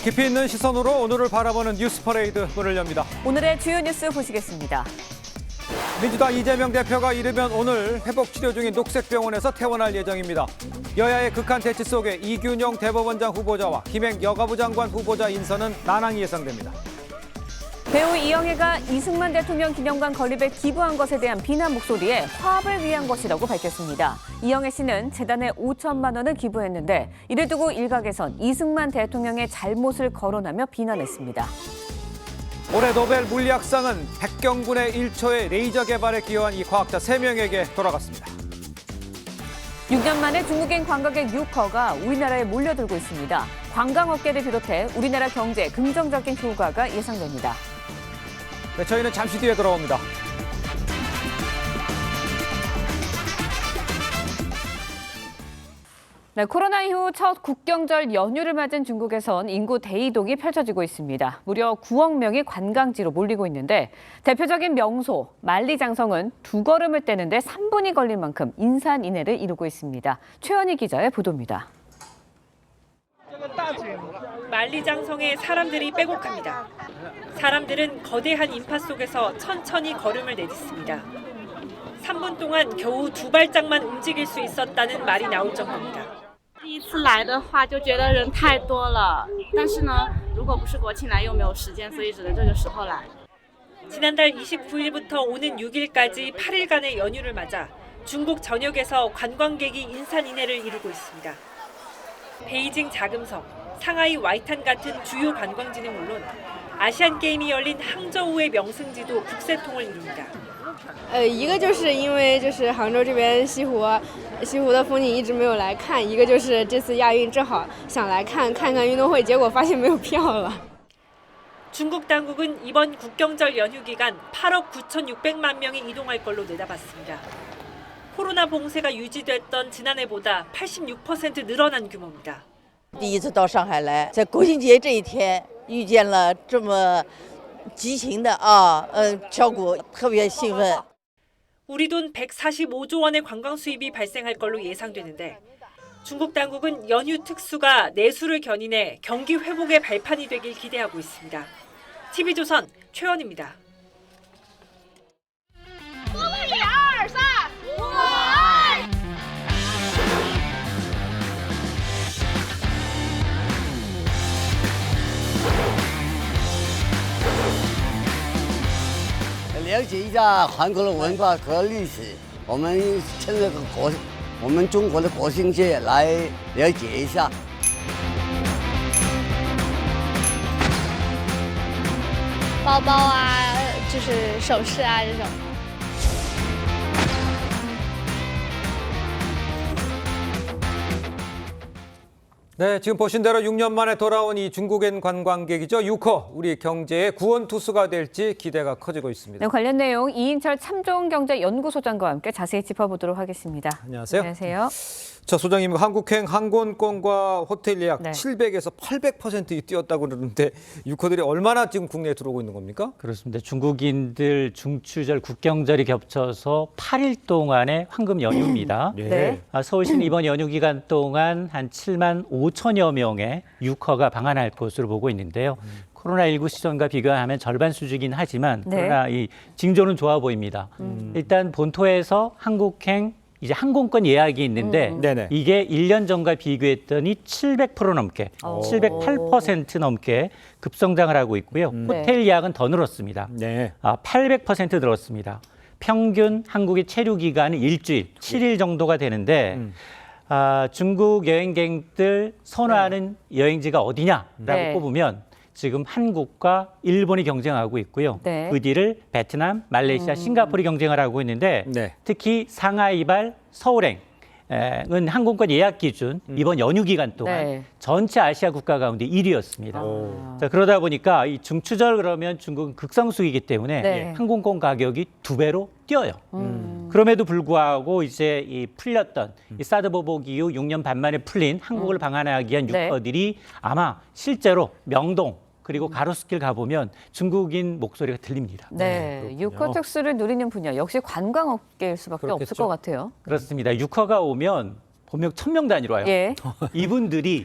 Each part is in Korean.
깊이 있는 시선으로 오늘을 바라보는 뉴스 퍼레이드 문을 엽니다. 오늘의 주요 뉴스 보시겠습니다. 민주당 이재명 대표가 이르면 오늘 회복 치료 중인 녹색병원에서 퇴원할 예정입니다. 여야의 극한 대치 속에 이균용 대법원장 후보자와 김행 여가부 장관 후보자 인선은 난항이 예상됩니다. 배우 이영애가 이승만 대통령 기념관 건립에 기부한 것에 대한 비난 목소리에 화합을 위한 것이라고 밝혔습니다. 이영애 씨는 재단에 5천만 원을 기부했는데 이를 두고 일각에선 이승만 대통령의 잘못을 거론하며 비난했습니다. 올해 노벨 물리학상은 백경군의 1초의 레이저 개발에 기여한 이 과학자 3명에게 돌아갔습니다. 6년 만에 중국인 관광객 6호가 우리나라에 몰려들고 있습니다. 관광업계를 비롯해 우리나라 경제에 긍정적인 효과가 예상됩니다. 네, 저희는 잠시 뒤에 돌아옵니다. 네, 코로나 이후 첫 국경절 연휴를 맞은 중국에선 인구 대이동이 펼쳐지고 있습니다. 무려 9억 명이 관광지로 몰리고 있는데 대표적인 명소 만리장성은 두 걸음을 떼는데 3분이 걸릴 만큼 인산인해를 이루고 있습니다. 최현희 기자의 보도입니다. 만리장성에 사람들이 빼곡합니다. 사람들은 거대한 인파 속에서 천천히 걸음을 내딛습니다. 3분 동안 겨우 2발짝만 움직일 수 있었다는 말이 나올 정도입니다. 第一次来的话就觉得人太多了，但是呢，如果不是国庆来又没有时间，所以只能这个时候来。 지난달 29일부터 오는 6일까지 8일간의 연휴를 맞아 중국 전역에서 관광객이 인산인해를 이루고 있습니다. 베이징 자금성, 상하이 와이탄 같은 주요 관광지는 물론 아시안게임이 열린 항저우의 명승지도 국세통을 이룹니다. 一个就是因为杭州这边西湖的风景一直没有来看，一个就是这次亚运正好想来看看运动会，结果发现没有票了。 중국 당국은 이번 국경절 연휴 기간 8억 9,600만 명이 이동할 걸로 내다봤습니다. 코로나 봉쇄가 유지됐던 지난해보다 86% 늘어난 규모입니다. 第一次到上海来，在国庆节这一天遇见了这么激情的效果，特别兴奋。 우리 돈 145조 원의 관광 수입이 발생할 걸로 예상되는데 중국 당국은 연휴 특수가 내수를 견인해 경기 회복의 발판이 되길 기대하고 있습니다. TV조선 최원입니다.了解一下韩国的文化和历史，我们趁这个我们中国的国庆节来了解一下。包包啊，就是首饰啊这种。 네, 지금 보신 대로 6년 만에 돌아온 이 중국인 관광객이죠. 6호, 우리 경제의 구원투수가 될지 기대가 커지고 있습니다. 네, 관련 내용 이인철 참좋은경제연구소장과 함께 자세히 짚어보도록 하겠습니다. 안녕하세요. 안녕하세요. 자, 소장님, 한국행 항공권과 호텔 예약 네. 700에서 800% 뛰었다고 그러는데 6호들이 얼마나 지금 국내에 들어오고 있는 겁니까? 그렇습니다. 중국인들 중추절 국경절이 겹쳐서 8일 동안의 황금 연휴입니다. 네. 서울시는 이번 연휴 기간 동안 한 7만 5천여 명의 6호가 방한할 것으로 보고 있는데요. 코로나19 시전과 비교하면 절반 수준이긴 하지만 네. 그러나 이 징조는 좋아 보입니다. 일단 본토에서 한국행 이제 항공권 예약이 있는데 네네. 이게 1년 전과 비교했더니 700% 넘게, 708% 넘게 급성장을 하고 있고요. 네. 호텔 예약은 더 늘었습니다. 네. 800% 늘었습니다. 평균 한국의 체류 기간은 일주일, 7일 정도가 되는데 중국 여행객들 선호하는 여행지가 어디냐라고 네. 꼽으면 지금 한국과 일본이 경쟁하고 있고요. 네. 그 뒤를 베트남, 말레이시아, 싱가포르이 경쟁을 하고 있는데 네. 특히 상하이발, 서울행은 항공권 예약 기준 이번 연휴 기간 동안 네. 전체 아시아 국가 가운데 1위였습니다. 자, 그러다 보니까 이 중추절 그러면 중국은 극성수기이기 때문에 네. 항공권 가격이 2배로 뛰어요. 그럼에도 불구하고 이제 이 풀렸던 이 사드 보복 이후 6년 반 만에 풀린 한국을 방한하기 위한 네. 유커들이 아마 실제로 명동 그리고 가로수길 가보면 중국인 목소리가 들립니다. 네, 유커 특수를 누리는 분야 역시 관광업계일 수밖에 그렇겠죠. 없을 것 같아요. 그렇습니다. 유커가 오면 보면 1000명 단위로 와요. 예. 이분들이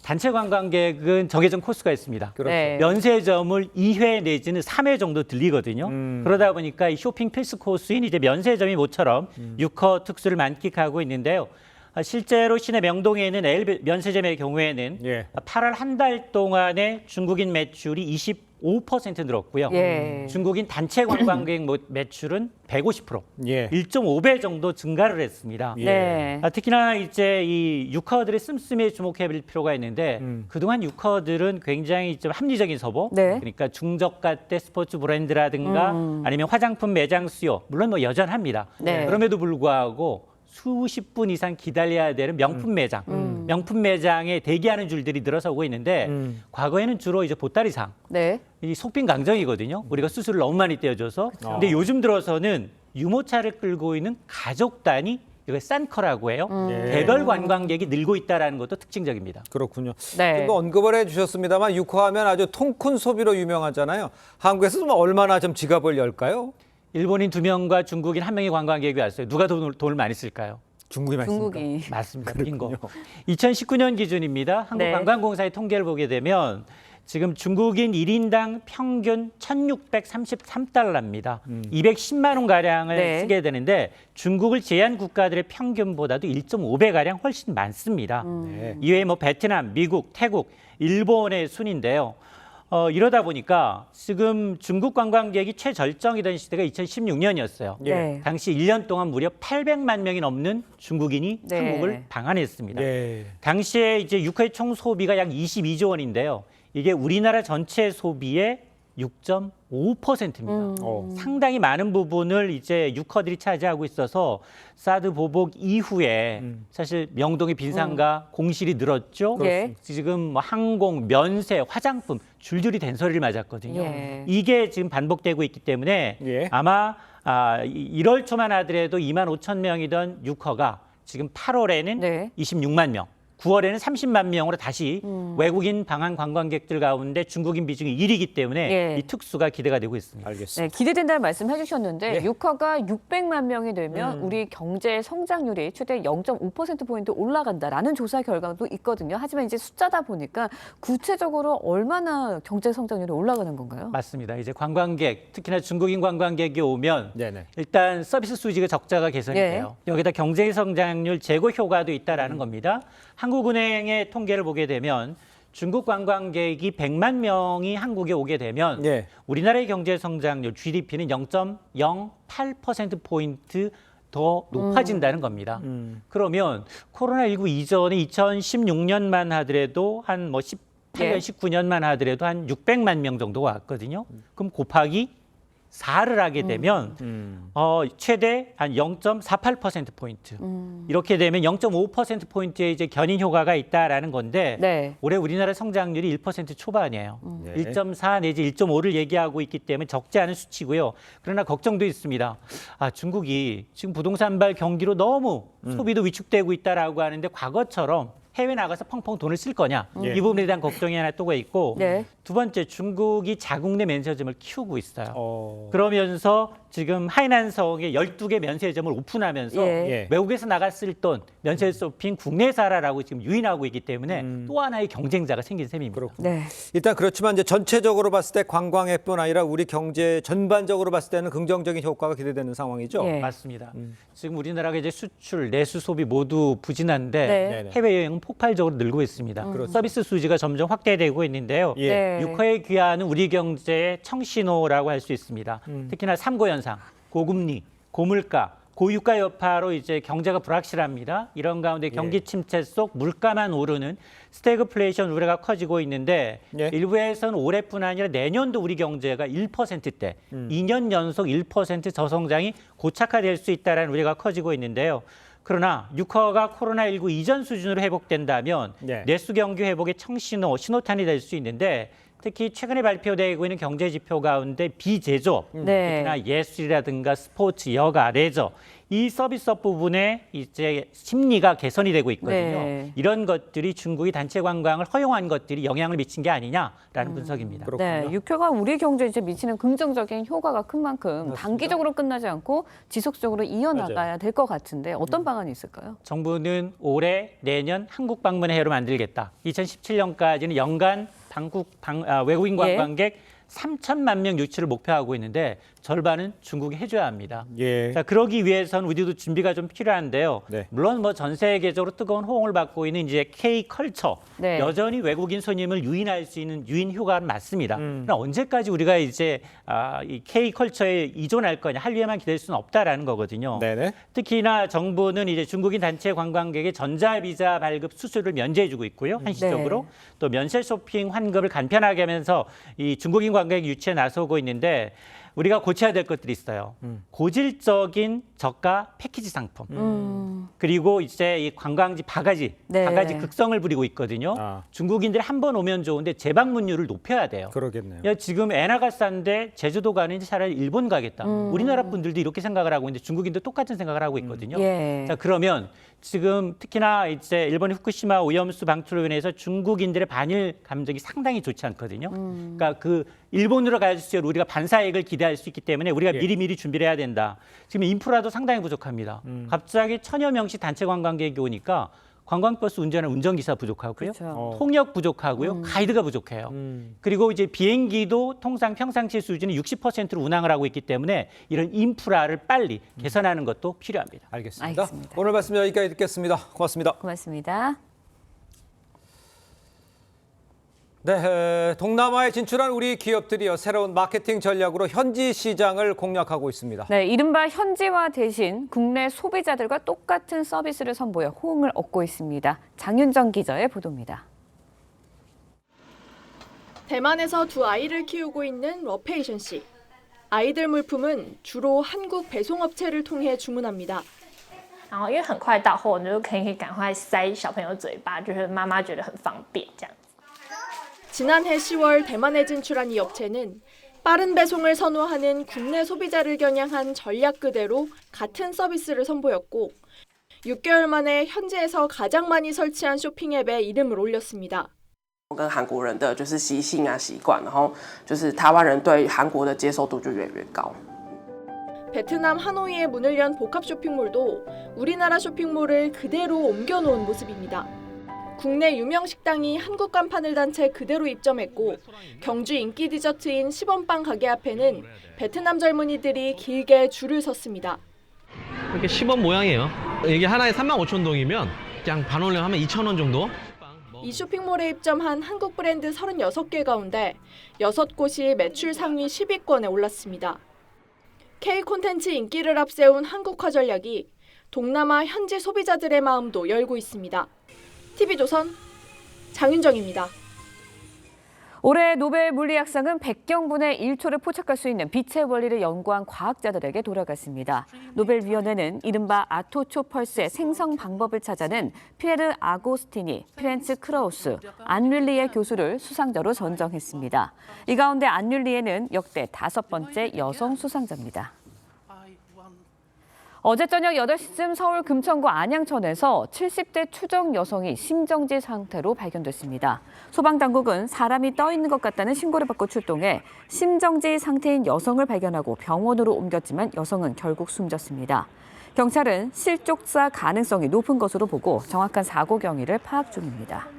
단체 관광객은 정해진 코스가 있습니다. 그렇죠. 네. 면세점을 2회 내지는 3회 정도 들리거든요. 그러다 보니까 이 쇼핑 필수 코스인 이제 면세점이 모처럼 6허 특수를 만끽하고 있는데요. 실제로 시내 명동에 있는 L 면세점의 경우에는 예. 8월 한 달 동안에 중국인 매출이 25% 늘었고요. 예. 중국인 단체 관광객 매출은 150%, 예. 1.5배 정도 증가를 했습니다. 네. 특히나 이제 이 유커들의 씀씀이에 주목해 볼 필요가 있는데 그동안 유커들은 굉장히 좀 합리적인 서보, 네. 그러니까 중저가대 스포츠 브랜드라든가 아니면 화장품 매장 수요, 물론 뭐 여전합니다. 네. 그럼에도 불구하고 수십 분 이상 기다려야 되는 명품 매장, 명품 매장에 대기하는 줄들이 늘어서고 있는데 과거에는 주로 이제 보따리상, 네. 이 속빈 강정이거든요. 우리가 수술을 너무 많이 떼어줘서. 근데 요즘 들어서는 유모차를 끌고 있는 가족단이 이걸 싼커라고 해요. 개별 관광객이 늘고 있다는 것도 특징적입니다. 그렇군요. 네. 지금 뭐 언급을 해주셨습니다만 육화하면 아주 통큰 소비로 유명하잖아요. 한국에서 좀 얼마나 좀 지갑을 열까요? 일본인 2명과 중국인 1명의 관광객이 왔어요. 누가 돈을 많이 쓸까요? 중국이 많습니까? 중국이. 맞습니다. 빙고. 2019년 기준입니다. 네. 한국관광공사의 통계를 보게 되면 지금 중국인 1인당 평균 1,633달러입니다. 210만 원가량을 네. 쓰게 되는데 중국을 제한 국가들의 평균보다도 1.5배가량 훨씬 많습니다. 네. 이외에 뭐 베트남, 미국, 태국, 일본의 순인데요. 이러다 보니까 지금 중국 관광객이 최절정이던 시대가 2016년이었어요. 예. 네. 당시 1년 동안 무려 800만 명이 넘는 중국인이 네. 한국을 방한했습니다. 예. 당시에 이제 육화의 총 소비가 약 22조 원인데요. 이게 우리나라 전체 소비의 6.5%입니다. 상당히 많은 부분을 이제 육허들이 차지하고 있어서 사드 보복 이후에 사실 명동의 빈상가 공실이 늘었죠. 예. 지금 뭐 항공, 면세, 화장품 줄줄이 된소리를 맞았거든요. 예. 이게 지금 반복되고 있기 때문에 예. 아마 1월 초만 하더라도 2만 5천 명이던 육허가 지금 8월에는 네. 26만 명. 9월에는 30만 명으로 다시 외국인 방한 관광객들 가운데 중국인 비중이 1위이기 때문에 예. 이 특수가 기대가 되고 있습니다. 알겠습니다. 네, 기대된다는 말씀 해주셨는데 예. 육화가 600만 명이 되면 우리 경제 성장률이 최대 0.5%포인트 올라간다라는 조사 결과도 있거든요. 하지만 이제 숫자다 보니까 구체적으로 얼마나 경제 성장률이 올라가는 건가요? 맞습니다. 이제 관광객, 특히나 중국인 관광객이 오면 네네. 일단 서비스 수지가 적자가 개선이 예. 돼요. 여기다 경제 성장률 제고 효과도 있다라는 겁니다. 한국은행의 통계를 보게 되면 중국 관광객이 100만 명이 한국에 오게 되면 예. 우리나라의 경제 성장률 GDP는 0.08%포인트 더 높아진다는 겁니다. 그러면 코로나19 이전에 2016년만 하더라도 한 뭐 18년, 예. 19년만 하더라도 한 600만 명 정도가 왔거든요. 그럼 곱하기 4를 하게 되면 최대 한 0.48%포인트. 이렇게 되면 0.5%포인트의 이제 견인 효과가 있다라는 건데 네. 올해 우리나라 성장률이 1% 초반이에요. 네. 1.4 내지 1.5를 얘기하고 있기 때문에 적지 않은 수치고요. 그러나 걱정도 있습니다. 중국이 지금 부동산발 경기로 너무 소비도 위축되고 있다라고 하는데 과거처럼 해외 나가서 펑펑 돈을 쓸 거냐 예. 이 부분에 대한 걱정이 하나 또가 있고 네. 두 번째 중국이 자국 내 면세점을 키우고 있어요. 그 그러면서 지금 하이난성에 12개 면세점을 오픈하면서 예. 외국에서 나갔을 돈 면세 쇼핑 국내사라라고 지금 유인하고 있기 때문에 또 하나의 경쟁자가 생긴 셈입니다. 네. 일단 그렇지만 이제 전체적으로 봤을 때 관광뿐 아니라 우리 경제 전반적으로 봤을 때는 긍정적인 효과가 기대되는 상황이죠. 예. 맞습니다. 지금 우리나라가 이제 수출, 내수 소비 모두 부진한데 네. 해외여행은 폭발적으로 늘고 있습니다. 서비스 수지가 점점 확대되고 있는데요. 예. 네. 육화에 귀하는 우리 경제의 청신호라고 할 수 있습니다. 특히나 3고 현상, 고금리, 고물가, 고유가 여파로 이제 경제가 불확실합니다. 이런 가운데 경기 침체 속 물가만 오르는 스태그플레이션 우려가 커지고 있는데 예. 일부에서는 올해뿐 아니라 내년도 우리 경제가 1%대, 2년 연속 1% 저성장이 고착화될 수 있다는 우려가 커지고 있는데요. 그러나 육화가 코로나19 이전 수준으로 회복된다면 네. 내수 경기 회복의 청신호, 신호탄이 될 수 있는데 특히 최근에 발표되고 있는 경제 지표 가운데 비제조업, 네. 특히나 예술이라든가 스포츠, 여가, 레저 이 서비스업 부분에 이제 심리가 개선이 되고 있거든요. 네. 이런 것들이 중국이 단체 관광을 허용한 것들이 영향을 미친 게 아니냐라는 분석입니다. 네, 육회가 우리 경제에 이제 미치는 긍정적인 효과가 큰 만큼 맞습니다. 단기적으로 끝나지 않고 지속적으로 이어나가야 될 것 같은데 어떤 방안이 있을까요? 정부는 올해, 내년 한국 방문의 해로 만들겠다. 2017년까지는 연간 외국인 관광객 3천만 명 유치를 목표하고 있는데 절반은 중국이 해줘야 합니다. 예. 자, 그러기 위해서는 우리도 준비가 좀 필요한데요. 네. 물론 뭐 전 세계적으로 뜨거운 호응을 받고 있는 이제 K-컬처, 네. 여전히 외국인 손님을 유인할 수 있는 유인 효과는 맞습니다. 그러나 언제까지 우리가 이제 이 K-컬처에 의존할 거냐, 한류에만 기댈 수는 없다라는 거거든요. 네네. 특히나 정부는 이제 중국인 단체 관광객의 전자비자 발급 수수료를 면제해주고 있고요. 한시적으로 또 면세 쇼핑 환급을 간편하게 하면서 이 중국인 관광객 유치에 나서고 있는데 우리가 고쳐야 될 것들이 있어요. 고질적인 저가 패키지 상품. 그리고 이제 이 관광지 바가지 극성을 부리고 있거든요. 중국인들이 한 번 오면 좋은데 재방문율을 높여야 돼요. 그러겠네요. 야, 지금 엔화가 싼데 제주도 가는지 차라리 일본 가겠다. 우리나라 분들도 이렇게 생각을 하고 있는데 중국인도 똑같은 생각을 하고 있거든요. 예. 자, 그러면 지금 특히나 이제 일본의 후쿠시마 오염수 방출로 인해서 중국인들의 반일 감정이 상당히 좋지 않거든요. 그러니까 그 일본으로 갈 수 있도록 우리가 반사이익을 기대할 수 있기 때문에 우리가 미리미리 준비를 해야 된다. 지금 인프라도 상당히 부족합니다. 갑자기 천여 명씩 단체 관광객이 오니까 관광버스 운전하는 운전기사 부족하고요. 그렇죠. 통역 부족하고요. 가이드가 부족해요. 그리고 이제 비행기도 통상 평상시 수준이 60%로 운항을 하고 있기 때문에 이런 인프라를 빨리 개선하는 것도 필요합니다. 알겠습니다. 알겠습니다. 오늘 말씀 여기까지 듣겠습니다. 고맙습니다. 고맙습니다. 네, 동남아에 진출한 우리 기업들이요 새로운 마케팅 전략으로 현지 시장을 공략하고 있습니다. 네, 이른바 현지화 대신 국내 소비자들과 똑같은 서비스를 선보여 호응을 얻고 있습니다. 장윤정 기자의 보도입니다. 대만에서 두 아이를 키우고 있는 러페이션 씨. 아이들 물품은 주로 한국 배송업체를 통해 주문합니다. 然后因为很快到货，我就可以赶快塞小朋友嘴巴，就是妈妈觉得很方便这样。 지난해 10월 대만에 진출한 이 업체는 빠른 배송을 선호하는 국내 소비자를 겨냥한 전략 그대로 같은 서비스를 선보였고 6개월 만에 현지에서 가장 많이 설치한 쇼핑 앱에 이름을 올렸습니다. 跟韩国人的就是习性啊习惯，然后就是台湾人对韩国的接受度就越来越高。 베트남 하노이에 문을 연 복합 쇼핑몰도 우리나라 쇼핑몰을 그대로 옮겨놓은 모습입니다. 국내 유명 식당이 한국 간판을 단 채 그대로 입점했고 경주 인기 디저트인 시범빵 가게 앞에는 베트남 젊은이들이 길게 줄을 섰습니다. 이렇게 시범 모양이에요. 이게 하나에 35,000동이면 그냥 반올림 하면 2,000원 정도? 이 쇼핑몰에 입점한 한국 브랜드 36개 가운데 6곳이 매출 상위 10위권에 올랐습니다. K 콘텐츠 인기를 앞세운 한국화 전략이 동남아 현지 소비자들의 마음도 열고 있습니다. TV조선 장윤정입니다. 올해 노벨 물리학상은 백경분의 1초를 포착할 수 있는 빛의 원리를 연구한 과학자들에게 돌아갔습니다. 노벨위원회는 이른바 아토초 펄스의 생성 방법을 찾아낸 피에르 아고스티니, 프렌츠 크라우스, 안뮬리에 교수를 수상자로 선정했습니다. 이 가운데 안뮬리에는 역대 5번째 여성 수상자입니다. 어제 저녁 8시쯤 서울 금천구 안양천에서 70대 추정 여성이 심정지 상태로 발견됐습니다. 소방당국은 사람이 떠 있는 것 같다는 신고를 받고 출동해 심정지 상태인 여성을 발견하고 병원으로 옮겼지만 여성은 결국 숨졌습니다. 경찰은 실족사 가능성이 높은 것으로 보고 정확한 사고 경위를 파악 중입니다.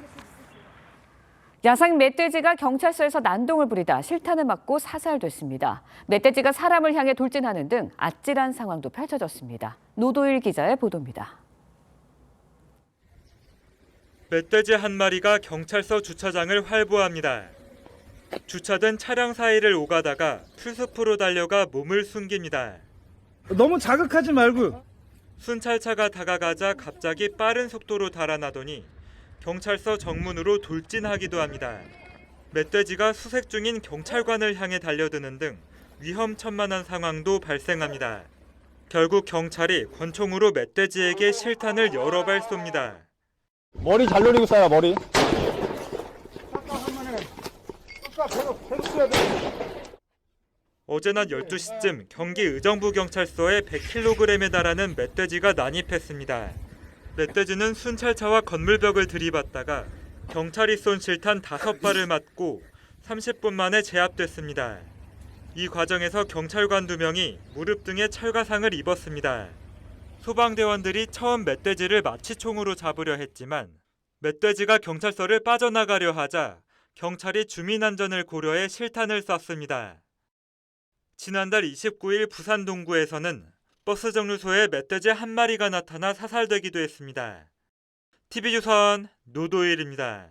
야생 멧돼지가 경찰서에서 난동을 부리다 실탄을 맞고 사살됐습니다. 멧돼지가 사람을 향해 돌진하는 등 아찔한 상황도 펼쳐졌습니다. 노도일 기자의 보도입니다. 멧돼지 한 마리가 경찰서 주차장을 활보합니다. 주차된 차량 사이를 오가다가 풀숲으로 달려가 몸을 숨깁니다. 너무 자극하지 말고. 순찰차가 다가가자 갑자기 빠른 속도로 달아나더니 경찰서 정문으로 돌진하기도 합니다. 멧돼지가 수색 중인 경찰관을 향해 달려드는 등 위험천만한 상황도 발생합니다. 결국 경찰이 권총으로 멧돼지에게 실탄을 여러 발 쏩니다. 머리 잘 노리고 쏴요, 머리. 어제 낮 12시쯤 경기 의정부경찰서에 100kg에 달하는 멧돼지가 난입했습니다. 멧돼지는 순찰차와 건물벽을 들이받다가 경찰이 쏜 실탄 5발을 맞고 30분 만에 제압됐습니다. 이 과정에서 경찰관 2명이 무릎 등에 철가상을 입었습니다. 소방대원들이 처음 멧돼지를 마취총으로 잡으려 했지만 멧돼지가 경찰서를 빠져나가려 하자 경찰이 주민안전을 고려해 실탄을 쐈습니다. 지난달 29일 부산 동구에서는 버스 정류소에 멧돼지 한 마리가 나타나 사살되기도 했습니다. TV조선 노도일입니다.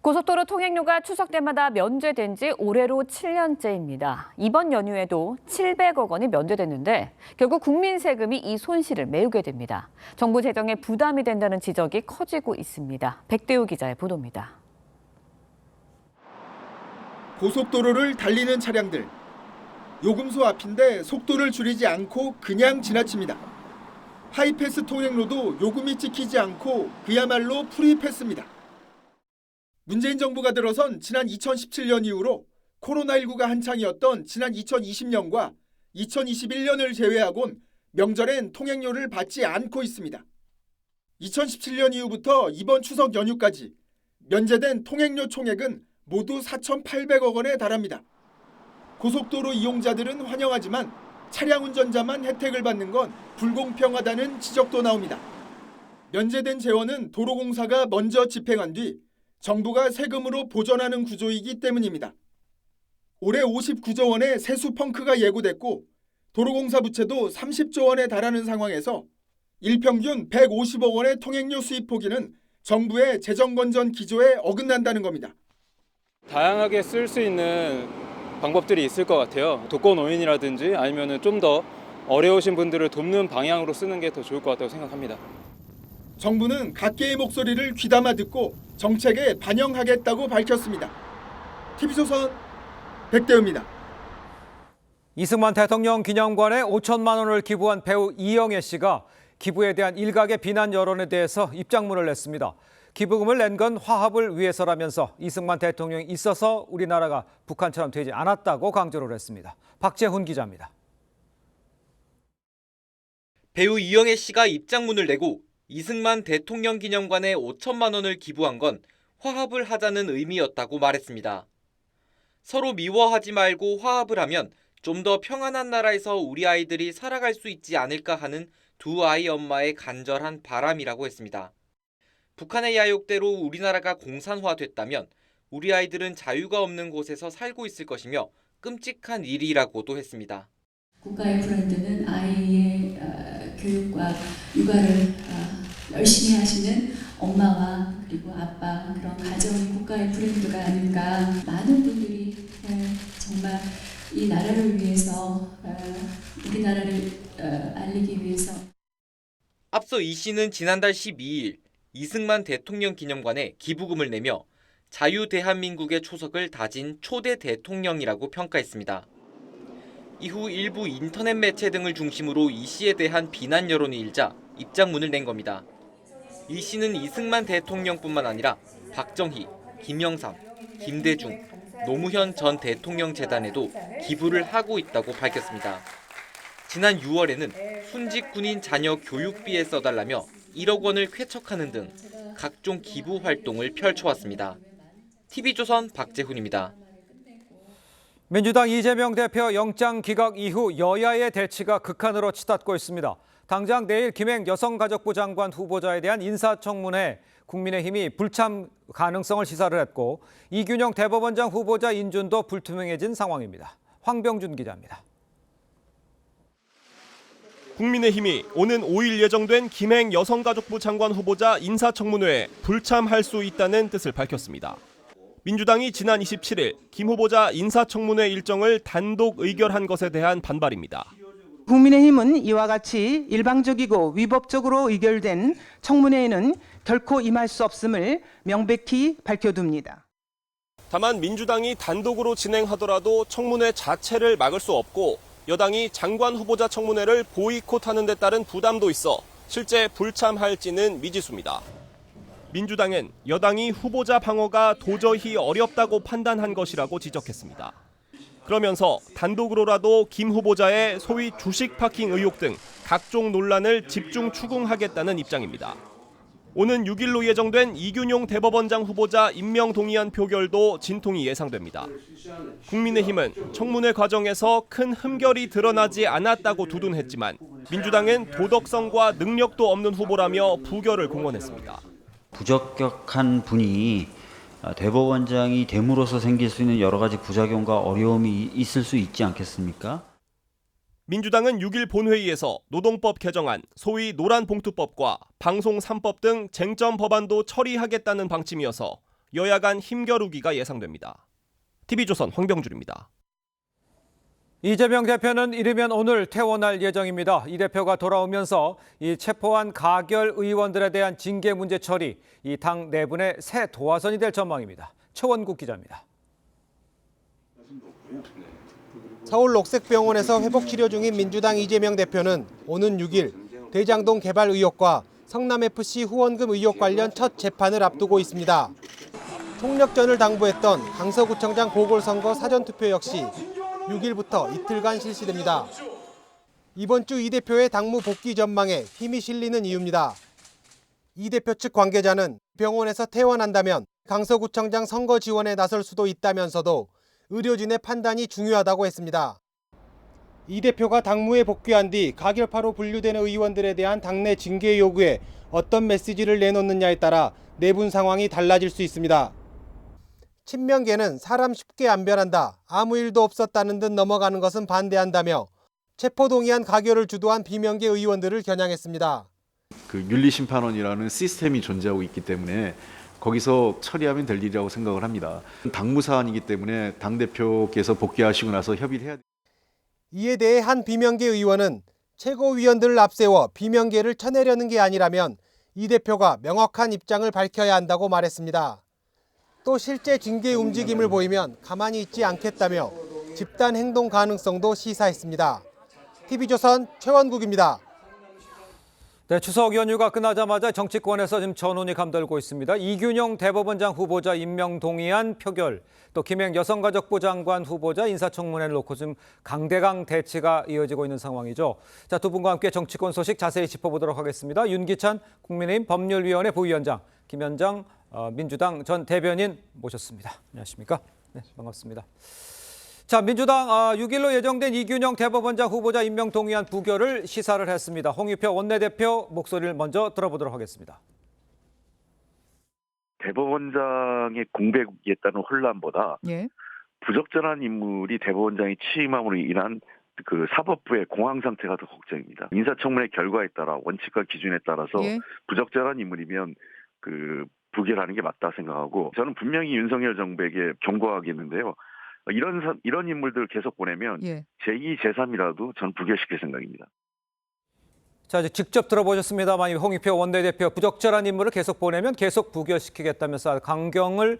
고속도로 통행료가 추석 때마다 면제된 지 올해로 7년째입니다. 이번 연휴에도 700억 원이 면제됐는데 결국 국민 세금이 이 손실을 메우게 됩니다. 정부 재정에 부담이 된다는 지적이 커지고 있습니다. 백대우 기자의 보도입니다. 고속도로를 달리는 차량들. 요금소 앞인데 속도를 줄이지 않고 그냥 지나칩니다. 하이패스 통행로도 요금이 찍히지 않고 그야말로 프리패스입니다. 문재인 정부가 들어선 지난 2017년 이후로 코로나19가 한창이었던 지난 2020년과 2021년을 제외하곤 명절엔 통행료를 받지 않고 있습니다. 2017년 이후부터 이번 추석 연휴까지 면제된 통행료 총액은 모두 4,800억 원에 달합니다. 고속도로 이용자들은 환영하지만 차량 운전자만 혜택을 받는 건 불공평하다는 지적도 나옵니다. 면제된 재원은 도로공사가 먼저 집행한 뒤 정부가 세금으로 보전하는 구조이기 때문입니다. 올해 59조 원의 세수 펑크가 예고됐고 도로공사 부채도 30조 원에 달하는 상황에서 일평균 150억 원의 통행료 수입 포기는 정부의 재정건전 기조에 어긋난다는 겁니다. 다양하게 쓸 수 있는 방법들이 있을 것 같아요. 독거노인이라든지 아니면 좀 더 어려우신 분들을 돕는 방향으로 쓰는 게 더 좋을 것 같다고 생각합니다. 정부는 각계의 목소리를 귀담아 듣고 정책에 반영하겠다고 밝혔습니다. TV조선 백대우입니다. 이승만 대통령 기념관에 5천만 원을 기부한 배우 이영애 씨가 기부에 대한 일각의 비난 여론에 대해서 입장문을 냈습니다. 기부금을 낸 건 화합을 위해서라면서 이승만 대통령이 있어서 우리나라가 북한처럼 되지 않았다고 강조를 했습니다. 박재훈 기자입니다. 배우 이영애 씨가 입장문을 내고 이승만 대통령 기념관에 5천만 원을 기부한 건 화합을 하자는 의미였다고 말했습니다. 서로 미워하지 말고 화합을 하면 좀 더 평안한 나라에서 우리 아이들이 살아갈 수 있지 않을까 하는 두 아이 엄마의 간절한 바람이라고 했습니다. 북한의 야욕대로 우리나라가 공산화됐다면 우리 아이들은 자유가 없는 곳에서 살고 있을 것이며 끔찍한 일이라고도 했습니다. 국가의 브랜드는 아이의 교육과 육아를 열심히 하시는 엄마와 그리고 아빠, 그런 가정이 국가의 브랜드가 아닌가. 많은 분들이 정말 이 나라를 위해서, 우리나라를 알리기 위해서. 앞서 이 씨는 지난달 12일 이승만 대통령 기념관에 기부금을 내며 자유대한민국의 초석을 다진 초대 대통령이라고 평가했습니다. 이후 일부 인터넷 매체 등을 중심으로 이 씨에 대한 비난 여론이 일자 입장문을 낸 겁니다. 이 씨는 이승만 대통령뿐만 아니라 박정희, 김영삼, 김대중, 노무현 전 대통령 재단에도 기부를 하고 있다고 밝혔습니다. 지난 6월에는 순직 군인 자녀 교육비에 써달라며 1억 원을 쾌척하는 등 각종 기부 활동을 펼쳐왔습니다. TV조선 박재훈입니다. 민주당 이재명 대표 영장 기각 이후 여야의 대치가 극한으로 치닫고 있습니다. 당장 내일 김행 여성가족부 장관 후보자에 대한 인사청문회 국민의힘이 불참 가능성을 시사를 했고 이균영 대법원장 후보자 인준도 불투명해진 상황입니다. 황병준 기자입니다. 국민의힘이 오는 5일 예정된 김행 여성가족부 장관 후보자 인사청문회에 불참할 수 있다는 뜻을 밝혔습니다. 민주당이 지난 27일 김 후보자 인사청문회 일정을 단독 의결한 것에 대한 반발입니다. 국민의힘은 이와 같이 일방적이고 위법적으로 의결된 청문회에는 결코 임할 수 없음을 명백히 밝혀둡니다. 다만 민주당이 단독으로 진행하더라도 청문회 자체를 막을 수 없고 여당이 장관 후보자 청문회를 보이콧하는 데 따른 부담도 있어 실제 불참할지는 미지수입니다. 민주당은 여당이 후보자 방어가 도저히 어렵다고 판단한 것이라고 지적했습니다. 그러면서 단독으로라도 김 후보자의 소위 주식 파킹 의혹 등 각종 논란을 집중 추궁하겠다는 입장입니다. 오는 6일로 예정된 이균용 대법원장 후보자 임명 동의안 표결도 진통이 예상됩니다. 국민의힘은 청문회 과정에서 큰 흠결이 드러나지 않았다고 두둔했지만 민주당은 도덕성과 능력도 없는 후보라며 부결을 공언했습니다. 부적격한 분이 대법원장이 됨으로써 생길 수 있는 여러 가지 부작용과 어려움이 있을 수 있지 않겠습니까? 민주당은 6일 본회의에서 노동법 개정안, 소위 노란봉투법과 방송 3법 등 쟁점 법안도 처리하겠다는 방침이어서 여야 간 힘겨루기가 예상됩니다. TV조선 황병준입니다. 이재명 대표는 이르면 오늘 퇴원할 예정입니다. 이 대표가 돌아오면서 이 체포한 가결 의원들에 대한 징계 문제 처리, 이 당 내분의 새 도화선이 될 전망입니다. 최원국 기자입니다. 서울 녹색병원에서 회복치료 중인 민주당 이재명 대표는 오는 6일 대장동 개발 의혹과 성남FC 후원금 의혹 관련 첫 재판을 앞두고 있습니다. 총력전을 당부했던 강서구청장 보궐선거 사전투표 역시 6일부터 이틀간 실시됩니다. 이번 주 이 대표의 당무 복귀 전망에 힘이 실리는 이유입니다. 이 대표 측 관계자는 병원에서 퇴원한다면 강서구청장 선거 지원에 나설 수도 있다면서도 의료진의 판단이 중요하다고 했습니다. 이 대표가 당무에 복귀한 뒤 가결파로 분류되는 의원들에 대한 당내 징계 요구에 어떤 메시지를 내놓느냐에 따라 내분 상황이 달라질 수 있습니다. 친명계는 사람 쉽게 안 변한다, 아무 일도 없었다는 듯 넘어가는 것은 반대한다며 체포동의안 가결을 주도한 비명계 의원들을 겨냥했습니다. 윤리심판원이라는 시스템이 존재하고 있기 때문에 거기서 처리하면 될 일이라고 생각을 합니다. 당무 사안이기 때문에 당대표께서 복귀하시고 나서 협의를 해야 됩니다. 이에 대해 한 비명계 의원은 최고위원들을 앞세워 비명계를 쳐내려는 게 아니라면 이 대표가 명확한 입장을 밝혀야 한다고 말했습니다. 또 실제 징계 움직임을 보이면 가만히 있지 않겠다며 집단 행동 가능성도 시사했습니다. TV조선 최원국입니다. 네, 추석 연휴가 끝나자마자 정치권에서 지금 전운이 감돌고 있습니다. 이균용 대법원장 후보자 임명 동의안 표결, 또 김행 여성가족부 장관 후보자 인사청문회를 놓고 지금 강대강 대치가 이어지고 있는 상황이죠. 자, 두 분과 함께 정치권 소식 자세히 짚어보도록 하겠습니다. 윤기찬 국민의힘 법률위원회 부위원장, 김현장 민주당 전 대변인 모셨습니다. 안녕하십니까? 네, 반갑습니다. 자, 민주당 6일로 예정된 이균용 대법원장 후보자 임명 동의안 부결을 시사를 했습니다. 홍익표 원내대표 목소리를 먼저 들어보도록 하겠습니다. 대법원장의 공백에 따른 혼란보다 부적절한 인물이 대법원장이 취임함으로 인한 그 사법부의 공황 상태가 더 걱정입니다. 인사청문회 결과에 따라 원칙과 기준에 따라서 부적절한 인물이면 그 부결하는 게 맞다 생각하고, 저는 분명히 윤석열 정부에게 경고하겠는데요. 이런 인물들 계속 보내면 제2, 제3이라도 전 부결시킬 생각입니다. 자, 이제 직접 들어보셨습니다만 홍익표 원내대표 부적절한 인물을 계속 보내면 계속 부결시키겠다면서 강경한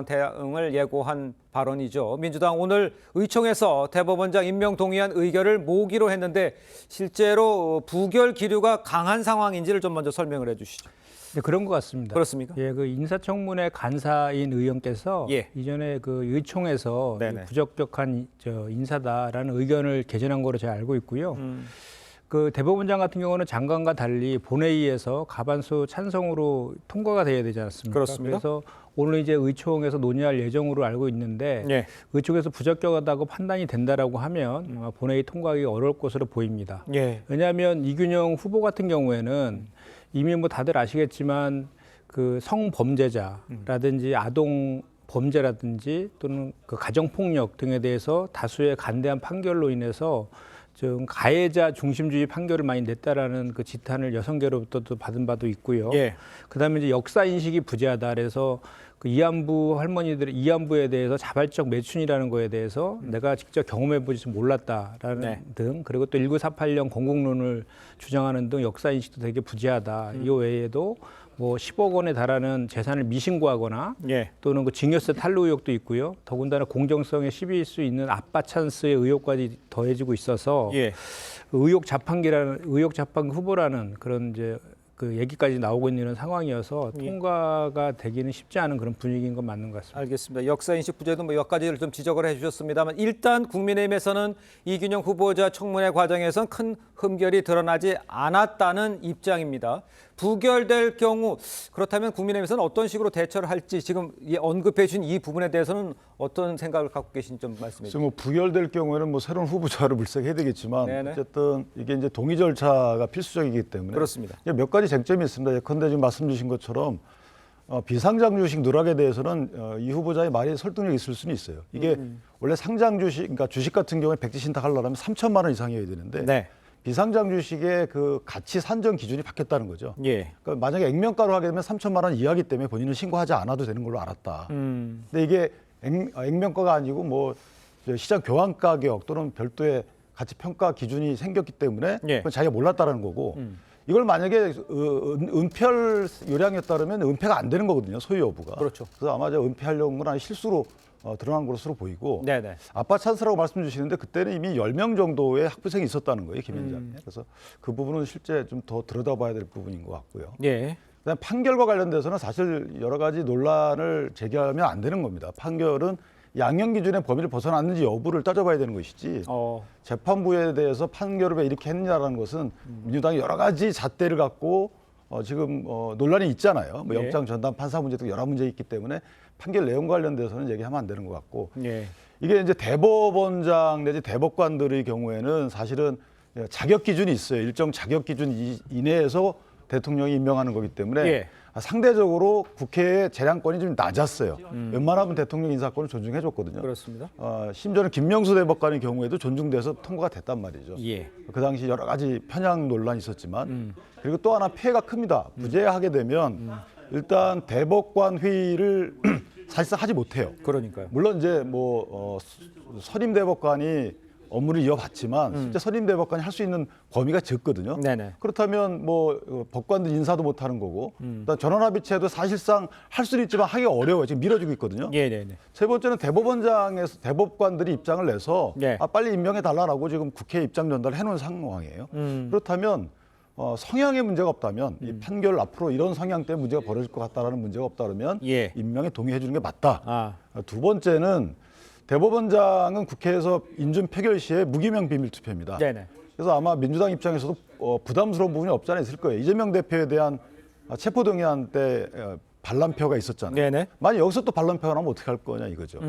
대응을 예고한 발언이죠. 민주당 오늘 의총에서 대법원장 임명 동의안 의결을 모으기로 했는데 실제로 부결 기류가 강한 상황인지를 좀 먼저 설명을 해주시죠. 네, 그런 것 같습니다. 그렇습니까? 예, 그 인사청문회 간사인 의원께서 이전에 그 의총에서 부적격한 인사다라는 의견을 개진한 거로 제가 알고 있고요. 그 대법원장 같은 경우는 장관과 달리 본회의에서 과반수 찬성으로 통과가 돼야 되지 않습니까? 그렇습니다. 그래서 오늘 이제 의총에서 논의할 예정으로 알고 있는데 의총에서 부적격하다고 판단이 된다라고 하면 본회의 통과하기 어려울 것으로 보입니다. 왜냐하면 이균용 후보 같은 경우에는 이미 뭐 다들 아시겠지만 그 성범죄자라든지 아동 범죄라든지 또는 그 가정폭력 등에 대해서 다수의 간대한 판결로 인해서 좀 가해자 중심주의 판결을 많이 냈다라는 그 지탄을 여성계로부터도 받은 바도 있고요. 그다음에 이제 역사 인식이 부재하다. 그래서 그 이안부에 대해서 자발적 매춘이라는 거에 대해서 내가 직접 경험해보지 몰랐다라는 등, 그리고 또 1948년 건국론을 주장하는 등 역사 인식도 되게 부재하다. 이 외에도 뭐 10억 원에 달하는 재산을 미신고하거나 또는 그 증여세 탈루 의혹도 있고요. 더군다나 공정성에 시비일 수 있는 아빠 찬스의 의혹까지 더해지고 있어서 의혹 자판기 후보라는 그런 이제 그 얘기까지 나오고 있는 상황이어서 통과가 되기는 쉽지 않은 그런 분위기인 건 맞는 것 같습니다. 알겠습니다. 역사인식 부재도 몇 가지를 좀 지적을 해주셨습니다만 일단 국민의힘에서는 이균영 후보자 청문회 과정에선 큰 흠결이 드러나지 않았다는 입장입니다. 부결될 경우 그렇다면 국민의힘에서는 어떤 식으로 대처를 할지 지금 언급해 주신 이 부분에 대해서는 어떤 생각을 갖고 계신지 좀 말씀해 주세요. 뭐 부결될 경우에는 뭐 새로운 후보자를 물색해야 되겠지만 네네. 어쨌든 이게 이제 동의 절차가 필수적이기 때문에 그렇습니다. 몇 가지 쟁점이 있습니다. 예컨대 지금 말씀 주신 것처럼 비상장 주식 누락에 대해서는 이 후보자의 말이 설득력이 있을 수는 있어요. 이게 원래 상장 주식, 그러니까 주식 같은 경우에 백지 신탁하려면 3천만 원 이상이어야 되는데 네. 비상장 주식의 그 가치 산정 기준이 바뀌었다는 거죠. 예. 그러니까 만약에 액면가로 하게 되면 3천만 원 이하기 때문에 본인은 신고하지 않아도 되는 걸로 알았다. 근데 이게 액면가가 아니고 뭐 시장 교환 가격 또는 별도의 가치 평가 기준이 생겼기 때문에 그건 자기가 몰랐다라는 거고 이걸 만약에 은폐할 요량이었다면 은폐가 안 되는 거거든요. 소유 여부가. 그렇죠. 그래서 아마 은폐하려는 건 아니 실수로 드러난 것으로 보이고 네네. 아빠 찬스라고 말씀 주시는데 그때는 이미 10명 정도의 학부생이 있었다는 거예요. 김 위원장님. 그래서 그 부분은 실제 좀 더 들여다봐야 될 부분인 것 같고요. 예. 그다음 판결과 관련돼서는 사실 여러 가지 논란을 제기하면 안 되는 겁니다. 판결은 양형 기준의 범위를 벗어났는지 여부를 따져봐야 되는 것이지 재판부에 대해서 판결을 왜 이렇게 했느냐라는 것은 민주당이 여러 가지 잣대를 갖고 지금 논란이 있잖아요. 뭐 영장 전담 판사 문제 등 여러 문제 있기 때문에 판결 내용 관련돼서는 얘기하면 안 되는 것 같고 이게 이제 대법원장 내지 대법관들의 경우에는 사실은 자격 기준이 있어요. 일정 자격 기준 이내에서 대통령이 임명하는 거기 때문에 상대적으로 국회의 재량권이 좀 낮았어요. 웬만하면 대통령 인사권을 존중해줬거든요. 그렇습니다. 심지어는 김명수 대법관의 경우에도 존중돼서 통과가 됐단 말이죠. 그 당시 여러 가지 편향 논란이 있었지만 그리고 또 하나 피해가 큽니다. 부재하게 되면 일단 대법관 회의를 사실상 하지 못해요. 그러니까요. 물론 이제 뭐 선임 대법관이 업무를 이어봤지만 실제 선임 대법관이 할 수 있는 범위가 적거든요. 네네. 그렇다면 뭐 법관들 인사도 못 하는 거고 전원합의체도 사실상 할 수는 있지만 하기 어려워요. 지금 미뤄지고 있거든요. 세 번째는 대법원장에서 대법관들이 입장을 내서 빨리 임명해 달라고 지금 국회에 입장 전달을 해놓은 상황이에요. 그렇다면 성향에 문제가 없다면 이 판결 앞으로 이런 성향 때문에 문제가 벌어질 것 같다라는 문제가 없다면 임명에 동의해 주는 게 맞다. 두 번째는 대법원장은 국회에서 인준 표결 시에 무기명 비밀 투표입니다. 그래서 아마 민주당 입장에서도 부담스러운 부분이 없지 않아 있을 거예요. 이재명 대표에 대한 체포동의안 때 반란표가 있었잖아요. 만약 여기서 또 반란표가 나오면 어떻게 할 거냐 이거죠.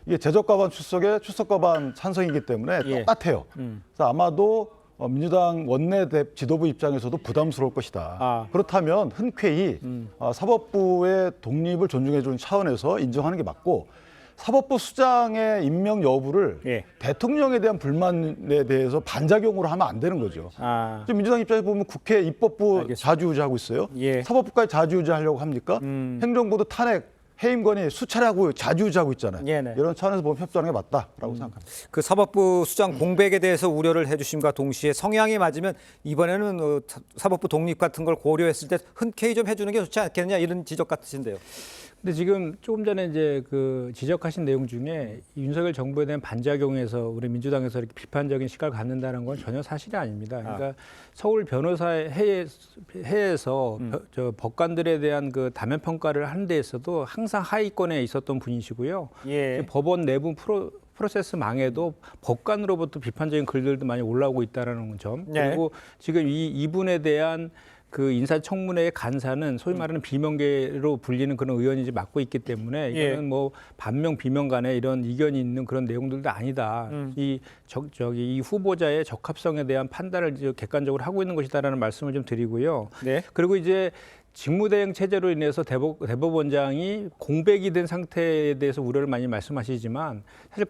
이게 제적과반 출석에 출석과반 찬성이기 때문에 똑같아요. 그래서 아마도 민주당 원내 지도부 입장에서도 부담스러울 것이다. 그렇다면 흔쾌히 사법부의 독립을 존중해 주는 차원에서 인정하는 게 맞고 사법부 수장의 임명 여부를 대통령에 대한 불만에 대해서 반작용으로 하면 안 되는 거죠. 지금 민주당 입장에서 보면 국회 입법부 좌지우지하고 있어요. 사법부까지 좌지우지하려고 합니까? 행정부도 탄핵 해임건이 수차례 하고 좌지우지하고 있잖아요. 이런 차원에서 보면 협조하는 게 맞다라고 생각합니다. 그 사법부 수장 공백에 대해서 우려를 해주심과 동시에 성향이 맞으면 이번에는 사법부 독립 같은 걸 고려했을 때 흔쾌히 좀 해주는 게 좋지 않겠느냐 이런 지적 같으신데요. 근데 지금 조금 전에 이제 그 지적하신 내용 중에 윤석열 정부에 대한 반작용에서 우리 민주당에서 이렇게 비판적인 시각을 갖는다는 건 전혀 사실이 아닙니다. 그러니까 서울 변호사회에서 저 법관들에 대한 그 다면 평가를 하는 데 있어도 항상 하위권에 있었던 분이시고요. 법원 내부 프로세스망에도 법관으로부터 비판적인 글들도 많이 올라오고 있다는 점. 그리고 지금 이분에 대한 그 인사청문회의 간사는 소위 말하는 비명계로 불리는 그런 의원이 이제 맡고 있기 때문에 이거는 뭐 반명 비명 간에 이런 이견이 있는 그런 내용들도 아니다. 이 후보자의 적합성에 대한 판단을 이제 객관적으로 하고 있는 것이다라는 말씀을 좀 드리고요. 그리고 이제 직무대행 체제로 인해서 대법원장이 공백이 된 상태에 대해서 우려를 많이 말씀하시지만 사실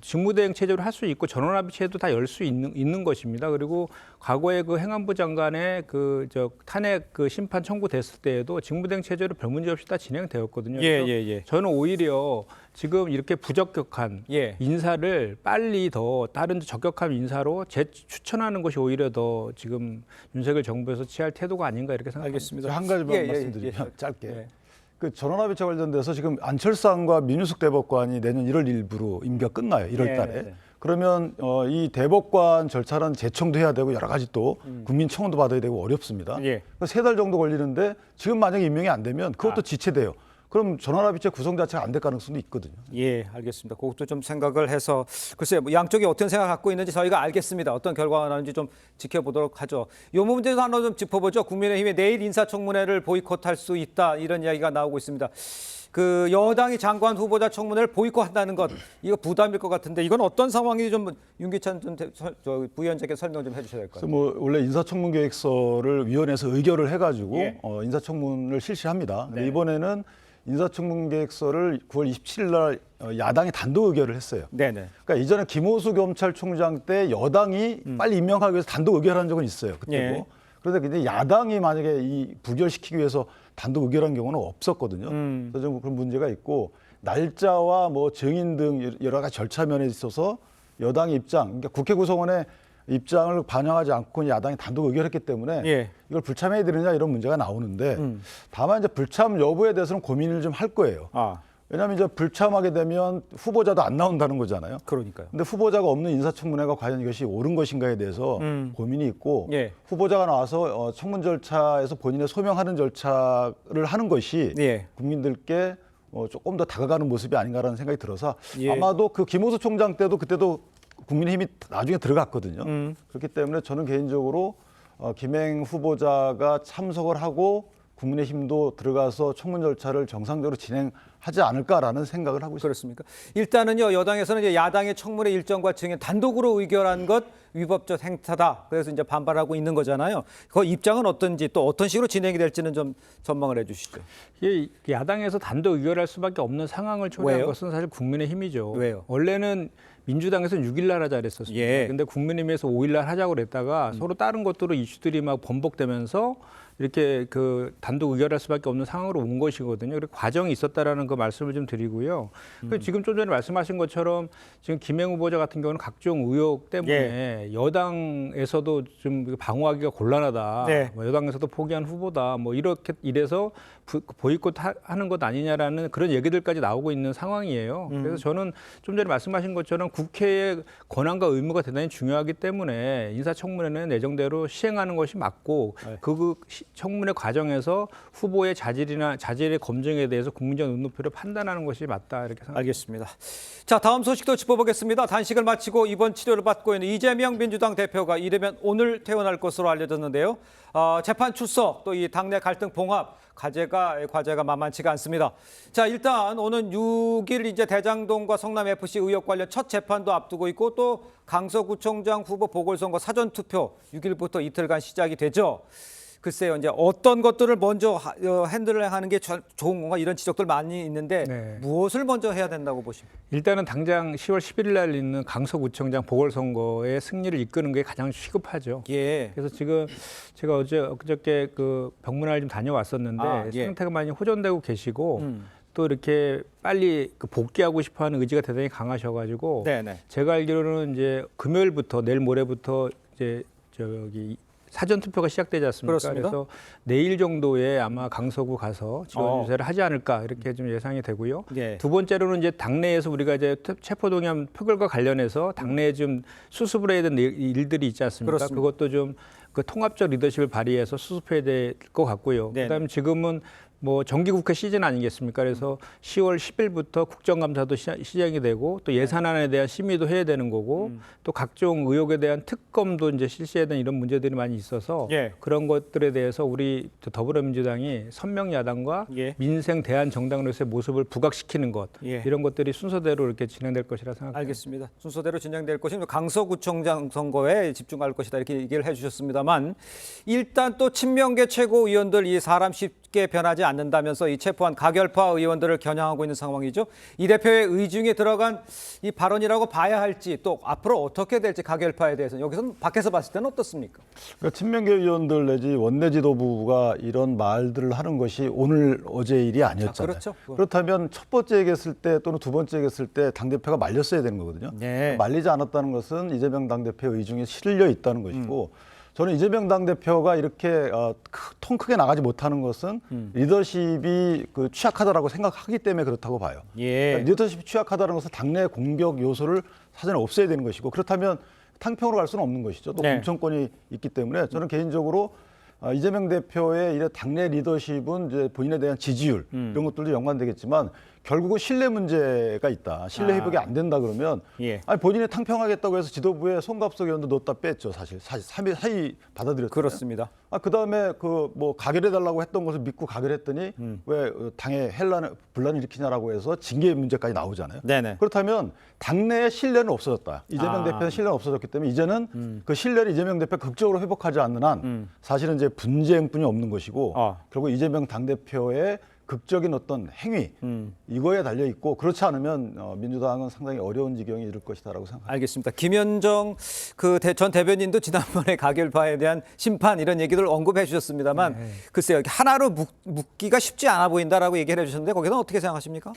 직무대행 체제로 할 수 있고 전원합의체도 다 열 수 있는 것입니다. 그리고 과거에 그 행안부 장관의 탄핵 심판 청구됐을 때에도 직무대행 체제로 별 문제 없이 다 진행되었거든요. 저는 오히려 지금 이렇게 부적격한 인사를 빨리 더 다른 적격한 인사로 추천하는 것이 오히려 더 지금 윤석열 정부에서 취할 태도가 아닌가 이렇게 생각합니다. 알겠습니다. 한 가지만 말씀드리면 짧게. 그 전원합의체 관련돼서 지금 안철상과 민유숙 대법관이 내년 1월 1일부로 임기가 끝나요. 1월 달에. 그러면 이 대법관 절차는 재청도 해야 되고 여러 가지 또 국민 청원도 받아야 되고 어렵습니다. 3달 정도 걸리는데 지금 만약에 임명이 안 되면 그것도 지체돼요. 그럼 전원합의체 구성 자체가 안 될 가능성도 있거든요. 예, 알겠습니다. 그것도 좀 생각을 해서 글쎄요, 뭐 양쪽이 어떤 생각을 갖고 있는지 저희가 알겠습니다. 어떤 결과가 나는지 좀 지켜보도록 하죠. 이 문제도 하나 좀 짚어보죠. 국민의힘이 내일 인사청문회를 보이콧할 수 있다 이런 이야기가 나오고 있습니다. 그 여당이 장관 후보자 청문회를 보이콧한다는 것 이거 부담일 것 같은데 이건 어떤 상황인지 좀 윤기찬 부위원장께 설명 좀 해주셔야 될 것 같아요. 뭐 원래 인사청문 계획서를 위원회에서 의결을 해가지고 인사청문을 실시합니다. 근데 이번에는 인사청문 계획서를 9월 27일 날 야당이 단독 의결을 했어요. 네네. 그러니까 이전에 김호수 검찰총장 때 여당이 빨리 임명하기 위해서 단독 의결한 적은 있어요. 그때도. 그런데 근데 야당이 만약에 이 부결시키기 위해서 단독 의결한 경우는 없었거든요. 그래서 좀 그런 문제가 있고 날짜와 뭐 증인 등 여러 가지 절차 면에 있어서 여당의 입장, 그러니까 국회 구성원의 입장을 반영하지 않고 야당이 단독 의결했기 때문에 이걸 불참해야 되느냐 이런 문제가 나오는데 다만 이제 불참 여부에 대해서는 고민을 좀 할 거예요. 왜냐하면 이제 불참하게 되면 후보자도 안 나온다는 거잖아요. 그러니까요. 근데 후보자가 없는 인사청문회가 과연 이것이 옳은 것인가에 대해서 고민이 있고 후보자가 나와서 청문 절차에서 본인의 소명하는 절차를 하는 것이 국민들께 조금 더 다가가는 모습이 아닌가라는 생각이 들어서 아마도 그 김호수 총장 때도 그때도 국민의힘이 나중에 들어갔거든요. 그렇기 때문에 저는 개인적으로 김행 후보자가 참석을 하고 국민의힘도 들어가서 청문 절차를 정상적으로 진행하지 않을까라는 생각을 하고 있습니다. 그렇습니까? 일단은요, 여당에서는 이제 야당의 청문회 일정과 증인 단독으로 의결한 것 위법적 행사다. 그래서 이제 반발하고 있는 거잖아요. 그 입장은 어떤지 또 어떤 식으로 진행이 될지는 좀 전망을 해주시죠. 야당에서 단독 의결할 수밖에 없는 상황을 초래한 것은 사실 국민의힘이죠. 왜요? 원래는 민주당에서는 6일 날 하자 그랬었습니다. 근데 국민의힘에서 5일 날 하자고 그랬다가 서로 다른 것들로 이슈들이 막 번복되면서 이렇게 그 단독 의결할 수밖에 없는 상황으로 온 것이거든요. 그리고 과정이 있었다라는 그 말씀을 좀 드리고요. 지금 좀 전에 말씀하신 것처럼 지금 김행 후보자 같은 경우는 각종 의혹 때문에 여당에서도 좀 방어하기가 곤란하다. 뭐 여당에서도 포기한 후보다. 뭐 이렇게 이래서 보이콧하는 것 아니냐라는 그런 얘기들까지 나오고 있는 상황이에요. 그래서 저는 좀 전에 말씀하신 것처럼 국회의 권한과 의무가 대단히 중요하기 때문에 인사청문회는 예정대로 시행하는 것이 맞고 그 청문회 과정에서 후보의 자질의 검증에 대해서 국민적 눈높이로 판단하는 것이 맞다 이렇게 생각합니다. 알겠습니다. 자, 다음 소식도 짚어보겠습니다. 단식을 마치고 이번 치료를 받고 있는 이재명 민주당 대표가 이르면 오늘 퇴원할 것으로 알려졌는데요. 재판 출석 또 이 당내 갈등 봉합 과제가 만만치가 않습니다. 자, 일단 오는 6일 이제 대장동과 성남 FC 의혹 관련 첫 재판도 앞두고 있고 또 강서구청장 후보 보궐선거 사전 투표 6일부터 이틀간 시작이 되죠. 글쎄요, 이제 어떤 것들을 먼저 핸들을 하는 게 좋은 건가 이런 지적들 많이 있는데 무엇을 먼저 해야 된다고 보십니까? 일단은 당장 10월 11일 날 있는 강서구청장 보궐선거의 승리를 이끄는 게 가장 시급하죠. 그래서 지금 제가 엊그저께 그 병문안을 좀 다녀왔었는데 상태가 많이 호전되고 계시고 또 이렇게 빨리 복귀하고 싶어하는 의지가 대단히 강하셔가지고 제가 알기로는 이제 금요일부터 내일 모레부터 이제 사전 투표가 시작되지 않습니까? 그렇습니다. 그래서 내일 정도에 아마 강서구 가서 지원 유세를 하지 않을까 이렇게 좀 예상이 되고요. 두 번째로는 이제 당내에서 우리가 이제 체포동의안 표결과 관련해서 당내에 좀 수습을 해야 되는 일들이 있지 않습니까? 그렇습니다. 그것도 좀 그 통합적 리더십을 발휘해서 수습해야 될 것 같고요. 그다음에 지금은 뭐 정기국회 시즌 아니겠습니까? 그래서 10월 10일부터 국정감사도 시작이 되고 또 예산안에 대한 심의도 해야 되는 거고 또 각종 의혹에 대한 특검도 이제 실시해야 되는 이런 문제들이 많이 있어서 그런 것들에 대해서 우리 더불어민주당이 선명야당과 민생 대안 정당으로서의 모습을 부각시키는 것 이런 것들이 순서대로 이렇게 진행될 것이라 생각합니다. 알겠습니다. 순서대로 진행될 것이면 강서구청장 선거에 집중할 것이다 이렇게 얘기를 해주셨습니다만 일단 또 친명계 최고위원들 이 사람 쉽게 변하지 않는다면서 이 체포한 가결파 의원들을 겨냥하고 있는 상황이죠. 이 대표의 의중에 들어간 이 발언이라고 봐야 할지 또 앞으로 어떻게 될지 가결파에 대해서는 여기서 밖에서 봤을 때는 어떻습니까? 그러니까 친명계 의원들 내지 원내 지도부가 이런 말들을 하는 것이 오늘 어제 일이 아니었잖아요. 그렇죠. 그렇다면 첫 번째 얘기했을 때 또는 두 번째 얘기했을 때 당대표가 말렸어야 되는 거거든요. 말리지 않았다는 것은 이재명 당대표의 의중에 실려 있다는 것이고 저는 이재명 당대표가 이렇게 통 크게 나가지 못하는 것은 리더십이 취약하다라고 생각하기 때문에 그렇다고 봐요. 그러니까 리더십이 취약하다는 것은 당내 공격 요소를 사전에 없애야 되는 것이고 그렇다면 탕평으로 갈 수는 없는 것이죠. 또 공천권이 있기 때문에 저는 개인적으로 이재명 대표의 이런 당내 리더십은 이제 본인에 대한 지지율 이런 것들도 연관되겠지만 결국은 신뢰 문제가 있다. 신뢰 회복이 안 된다 그러면 아니 본인이 탕평하겠다고 해서 지도부에 송갑석 의원도 넣었다 뺐죠. 사실 사의 받아들였잖아요. 그렇습니다. 그다음에 뭐 가결해달라고 했던 것을 믿고 가결했더니 왜 당에 분란을 일으키냐라고 해서 징계 문제까지 나오잖아요. 네네. 그렇다면 당내의 신뢰는 없어졌다. 이재명 대표의 신뢰는 없어졌기 때문에 이제는 그 신뢰를 이재명 대표가 극적으로 회복하지 않는 한 사실은 이제 분쟁뿐이 없는 것이고 결국 이재명 당대표의 극적인 어떤 행위 이거에 달려 있고 그렇지 않으면 민주당은 상당히 어려운 지경에 이를 것이다라고 생각합니다. 알겠습니다. 김현정 전 대변인도 지난번에 가결파에 대한 심판 이런 얘기들 언급해 주셨습니다만 글쎄요 하나로 묶기가 쉽지 않아 보인다라고 얘기를 해주셨는데 거기서는 어떻게 생각하십니까?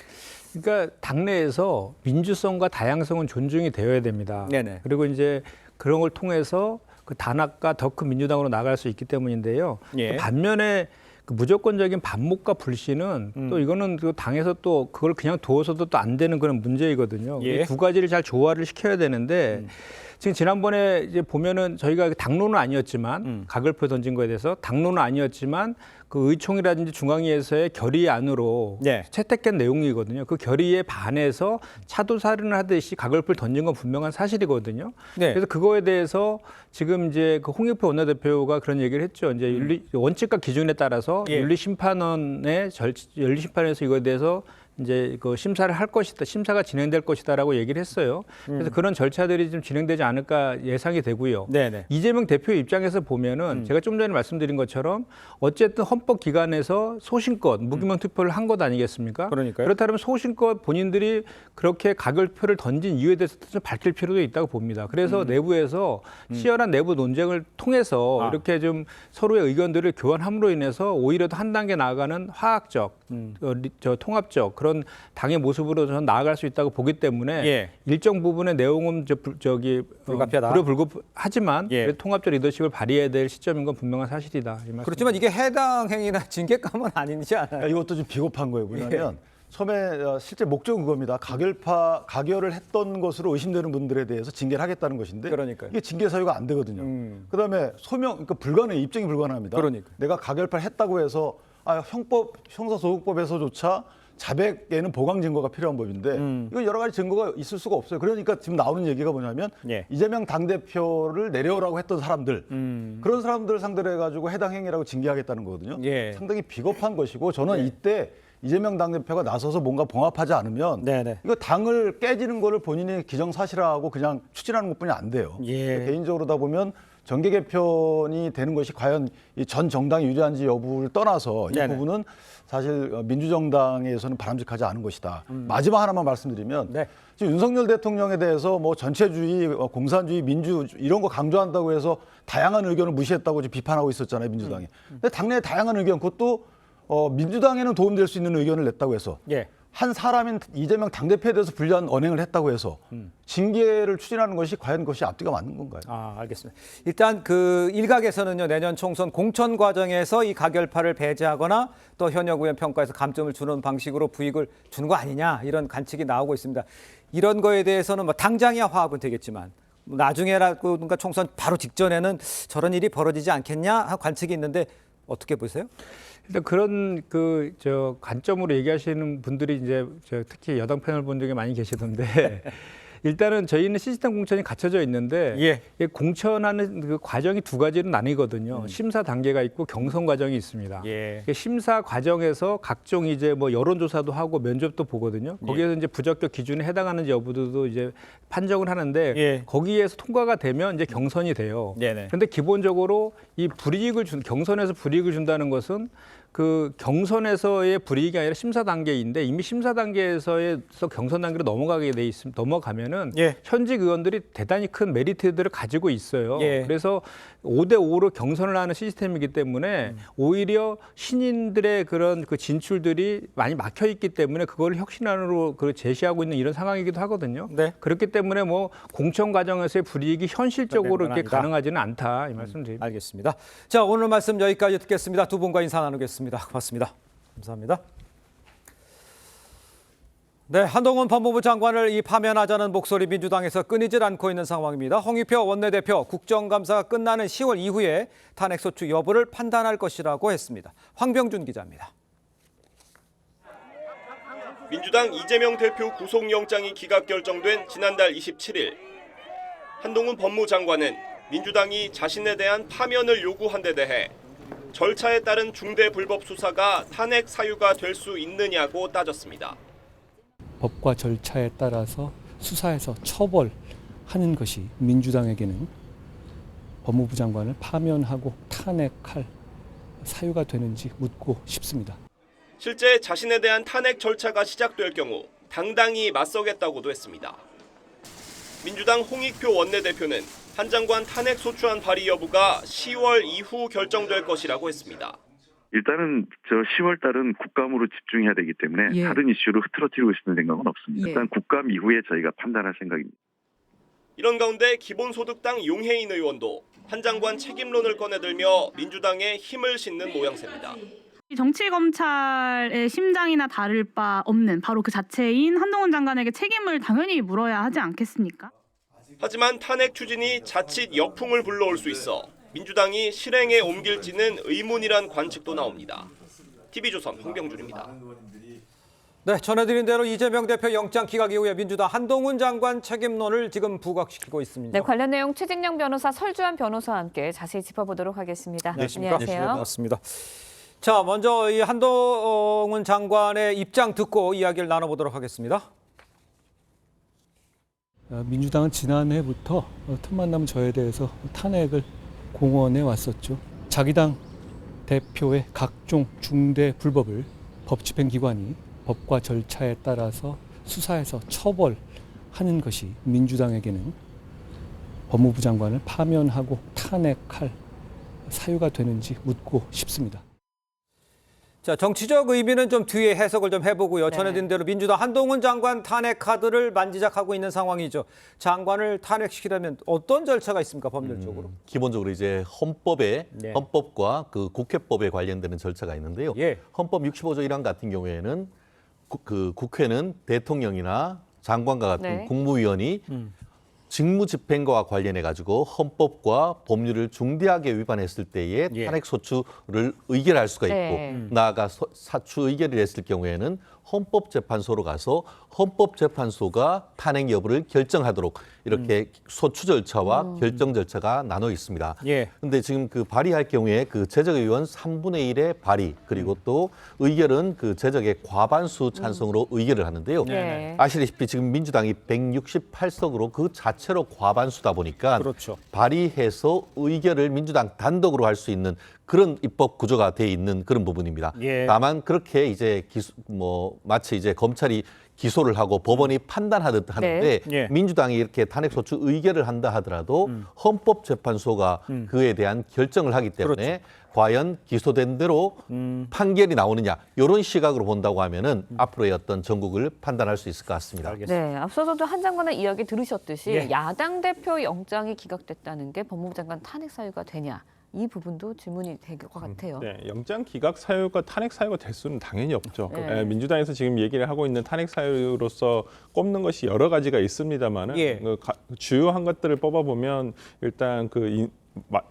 그러니까 당내에서 민주성과 다양성은 존중이 되어야 됩니다. 네네. 그리고 이제 그런 걸 통해서 그 단합과 더 큰 민주당으로 나갈 수 있기 때문인데요. 또 반면에 그 무조건적인 반목과 불신은 또 이거는 그 당에서 또 그걸 그냥 두어서도 또 안 되는 그런 문제이거든요. 이 두 가지를 잘 조화를 시켜야 되는데 지금 지난번에 이제 보면은 저희가 당론은 아니었지만 가결표 던진 거에 대해서 당론은 아니었지만 그 의총이라든지 중앙위에서의 결의안으로 채택된 내용이거든요. 그 결의에 반해서 차도살인을 하듯이 가결표를 던진 건 분명한 사실이거든요. 그래서 그거에 대해서 지금 이제 그 홍익표 원내대표가 그런 얘기를 했죠. 이제 원칙과 기준에 따라서 윤리심판에서 이거에 대해서 이제 그 심사를 할 것이다, 심사가 진행될 것이다라고 얘기를 했어요. 그래서 그런 절차들이 좀 진행되지 않을까 예상이 되고요. 이재명 대표 입장에서 보면은 제가 좀 전에 말씀드린 것처럼 어쨌든 헌법 기관에서 소신껏 무기명 투표를 한 것 아니겠습니까? 그렇다면 소신껏 본인들이 그렇게 가결표를 던진 이유에 대해서 좀 밝힐 필요도 있다고 봅니다. 그래서 내부에서 치열한 내부 논쟁을 통해서 이렇게 좀 서로의 의견들을 교환함으로 인해서 오히려 더 한 단계 나아가는 화학적, 통합적 그런 당의 모습으로 저는 나아갈 수 있다고 보기 때문에 일정 부분의 내용은 불가피하다. 불가피하지만 통합적 리더십을 발휘해야 될 시점인 건 분명한 사실이다. 그렇지만 이게 해당 행위나 징계감은 아니지 않아요? 이것도 좀 비겁한 거예요. 왜냐하면 처음에 실제 목적은 그겁니다. 가결을 했던 것으로 의심되는 분들에 대해서 징계를 하겠다는 것인데 이게 징계 사유가 안 되거든요. 그다음에 그러니까 불가능해 입증이 불가능합니다. 내가 가결파를 했다고 해서 형사소송법에서조차 자백에는 보강 증거가 필요한 법인데 이건 여러 가지 증거가 있을 수가 없어요. 그러니까 지금 나오는 얘기가 뭐냐면 이재명 당대표를 내려오라고 했던 사람들 그런 사람들 상대로 해가지고 해당 행위라고 징계하겠다는 거거든요. 상당히 비겁한 것이고 저는 이때 이재명 당대표가 나서서 뭔가 봉합하지 않으면 이거 당을 깨지는 거를 본인이 기정사실화하고 그냥 추진하는 것뿐이 안 돼요. 개인적으로다 보면 정계 개편이 되는 것이 과연 전 정당이 유리한지 여부를 떠나서 이 부분은 사실 민주정당에서는 바람직하지 않은 것이다. 마지막 하나만 말씀드리면 지금 윤석열 대통령에 대해서 뭐 전체주의, 공산주의, 민주 이런 거 강조한다고 해서 다양한 의견을 무시했다고 지금 비판하고 있었잖아요, 민주당이. 근데 당내 다양한 의견 그것도 민주당에는 도움될 수 있는 의견을 냈다고 해서 한 사람인 이재명 당대표에 대해서 불리한 언행을 했다고 해서 징계를 추진하는 것이 과연 그것이 앞뒤가 맞는 건가요? 알겠습니다. 일단 그 일각에서는요 내년 총선 공천 과정에서 이 가결파를 배제하거나 또 현역 의원 평가에서 감점을 주는 방식으로 부익을 주는 거 아니냐 이런 관측이 나오고 있습니다. 이런 거에 대해서는 뭐 당장이야 화합은 되겠지만 나중에라든가 총선 바로 직전에는 저런 일이 벌어지지 않겠냐 하는 관측이 있는데 어떻게 보세요? 일단 그런 관점으로 얘기하시는 분들이 이제 특히 여당 패널 본 적이 많이 계시던데 일단은 저희는 시스템 공천이 갖춰져 있는데 공천하는 그 과정이 두 가지로 나뉘거든요. 심사 단계가 있고 경선 과정이 있습니다. 심사 과정에서 각종 이제 뭐 여론조사도 하고 면접도 보거든요. 거기에서 이제 부적격 기준에 해당하는지 여부도 이제 판정을 하는데 거기에서 통과가 되면 이제 경선이 돼요. 그런데 기본적으로 이 경선에서 불이익을 준다는 것은 그 경선에서의 불이익이 아니라 심사 단계인데 이미 심사 단계에서 경선 단계로 넘어가면은 현직 의원들이 대단히 큰 메리트들을 가지고 있어요. 그래서 5대5로 경선을 하는 시스템이기 때문에 오히려 신인들의 그런 그 진출들이 많이 막혀 있기 때문에 그걸 혁신안으로 제시하고 있는 이런 상황이기도 하거든요. 그렇기 때문에 뭐 공천 과정에서의 불이익이 현실적으로 이렇게 가능하지는 않다 이 말씀드립니다. 알겠습니다. 자, 오늘 말씀 여기까지 듣겠습니다. 두 분과 인사 나누겠습니다. 고맙습니다. 감사합니다. 네, 한동훈 법무부 장관을 파면하자는 목소리 민주당에서 끊이질 않고 있는 상황입니다. 홍익표 원내대표 국정감사가 끝나는 10월 이후에 탄핵소추 여부를 판단할 것이라고 했습니다. 황병준 기자입니다. 민주당 이재명 대표 구속영장이 기각 결정된 지난달 27일 한동훈 법무장관은 민주당이 자신에 대한 파면을 요구한 데 대해 절차에 따른 중대 불법 수사가 탄핵 사유가 될 수 있느냐고 따졌습니다. 법과 절차에 따라서 수사해서 처벌하는 것이 민주당에게는 법무부 장관을 파면하고 탄핵할 사유가 되는지 묻고 싶습니다. 실제 자신에 대한 탄핵 절차가 시작될 경우 당당히 맞서겠다고도 했습니다. 민주당 홍익표 원내대표는 한 장관 탄핵 소추안 발의 여부가 10월 이후 결정될 것이라고 했습니다. 일단은 10월 달은 국감으로 집중해야 되기 때문에 다른 이슈로 흐트러뜨리고 싶은 생각은 없습니다. 일단 국감 이후에 저희가 판단할 생각입니다. 이런 가운데 기본소득당 용해인 의원도 한 장관 책임론을 꺼내들며 민주당에 힘을 싣는 모양새입니다. 정치검찰의 심장이나 다를 바 없는 바로 그 자체인 한동훈 장관에게 책임을 당연히 물어야 하지 않겠습니까? 하지만 탄핵 추진이 자칫 역풍을 불러올 수 있어 민주당이 실행에 옮길지는 의문이란 관측도 나옵니다. TV조선 황병준입니다. 네, 전해드린 대로 이재명 대표 영장 기각 이후에 민주당 한동훈 장관 책임론을 지금 부각시키고 있습니다. 네, 관련 내용 최진영 변호사, 설주환 변호사와 함께 자세히 짚어보도록 하겠습니다. 안녕하세요. 반갑습니다. 자, 먼저 이 한동훈 장관의 입장 듣고 이야기를 나눠보도록 하겠습니다. 민주당은 지난해부터 틈만 나면 저에 대해서 탄핵을 공언해 왔었죠. 자기 당 대표의 각종 중대 불법을 법집행기관이 법과 절차에 따라서 수사해서 처벌하는 것이 민주당에게는 법무부 장관을 파면하고 탄핵할 사유가 되는지 묻고 싶습니다. 자, 정치적 의미는 좀 뒤에 해석을 좀 해보고요. 전해드린 대로 민주당 한동훈 장관 탄핵 카드를 만지작하고 있는 상황이죠. 장관을 탄핵시키려면 어떤 절차가 있습니까, 법률적으로? 기본적으로 이제 헌법과 그 국회법에 관련되는 절차가 있는데요. 헌법 65조 1항 같은 경우에는 국회는 대통령이나 장관과 같은 국무위원이 직무 집행과 관련해 가지고 헌법과 법률을 중대하게 위반했을 때에 탄핵 소추를 의결할 수가 있고 나아가 사추 의결을 했을 경우에는 헌법재판소로 가서 헌법재판소가 탄핵 여부를 결정하도록 이렇게 소추 절차와 결정 절차가 나눠 있습니다. 그런데 지금 그 발의할 경우에 그 제적의원 3분의 1의 발의 그리고 또 의결은 그 제적의 과반수 찬성으로 의결을 하는데요. 아시다시피 지금 민주당이 168석으로 그 자체로 과반수다 보니까 발의해서 의결을 민주당 단독으로 할 수 있는 그런 입법 구조가 돼 있는 그런 부분입니다. 다만 그렇게 이제 마치 이제 검찰이 기소를 하고 법원이 판단하듯 하는데 민주당이 이렇게 탄핵소추 의결을 한다 하더라도 헌법재판소가 그에 대한 결정을 하기 때문에 과연 기소된 대로 판결이 나오느냐 이런 시각으로 본다고 하면은 앞으로의 어떤 전국을 판단할 수 있을 것 같습니다. 네, 앞서서도 한 장관의 이야기 들으셨듯이 야당 대표 영장이 기각됐다는 게 법무부 장관 탄핵 사유가 되냐. 이 부분도 질문이 될 것 같아요. 네, 영장 기각 사유가 탄핵 사유가 될 수는 당연히 없죠. 민주당에서 지금 얘기를 하고 있는 탄핵 사유로서 꼽는 것이 여러 가지가 있습니다만은 주요한 것들을 뽑아보면 일단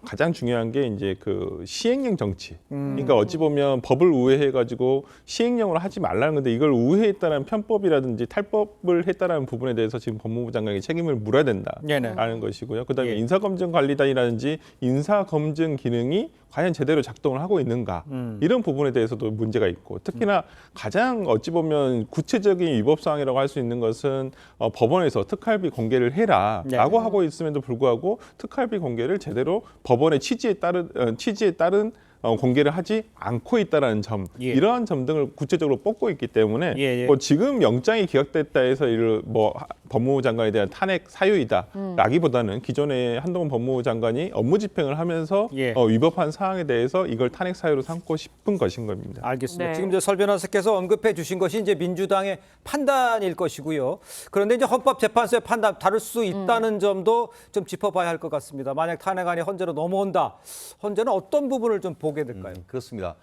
가장 중요한 게 이제 그 시행령 정치. 그러니까 어찌 보면 법을 우회해가지고 시행령으로 하지 말라는 건데 이걸 우회했다는 편법이라든지 탈법을 했다는 부분에 대해서 지금 법무부 장관이 책임을 물어야 된다라는 것이고요. 그다음에 인사검증관리단이라든지 인사검증 기능이 과연 제대로 작동을 하고 있는가 이런 부분에 대해서도 문제가 있고 특히나 가장 어찌 보면 구체적인 위법 사항이라고 할 수 있는 것은 법원에서 특활비 공개를 해라라고 하고 있음에도 불구하고 특활비 공개를 제대로 법원의 취지에 따른 공개를 하지 않고 있다라는 점, 이러한 점 등을 구체적으로 뽑고 있기 때문에 뭐 지금 영장이 기각됐다 해서 이를 뭐 법무부 장관에 대한 탄핵 사유이다라기보다는 기존에 한동훈 법무부 장관이 업무 집행을 하면서 위법한 사항에 대해서 이걸 탄핵 사유로 삼고 싶은 것인 겁니다. 알겠습니다. 지금 이제 설 변호사께서 언급해 주신 것이 이제 민주당의 판단일 것이고요. 그런데 이제 헌법재판소의 판단 다를 수 있다는 점도 좀 짚어봐야 할 것 같습니다. 만약 탄핵안이 헌재로 넘어온다, 헌재는 어떤 부분을 좀 보게 될까요? 그렇습니다.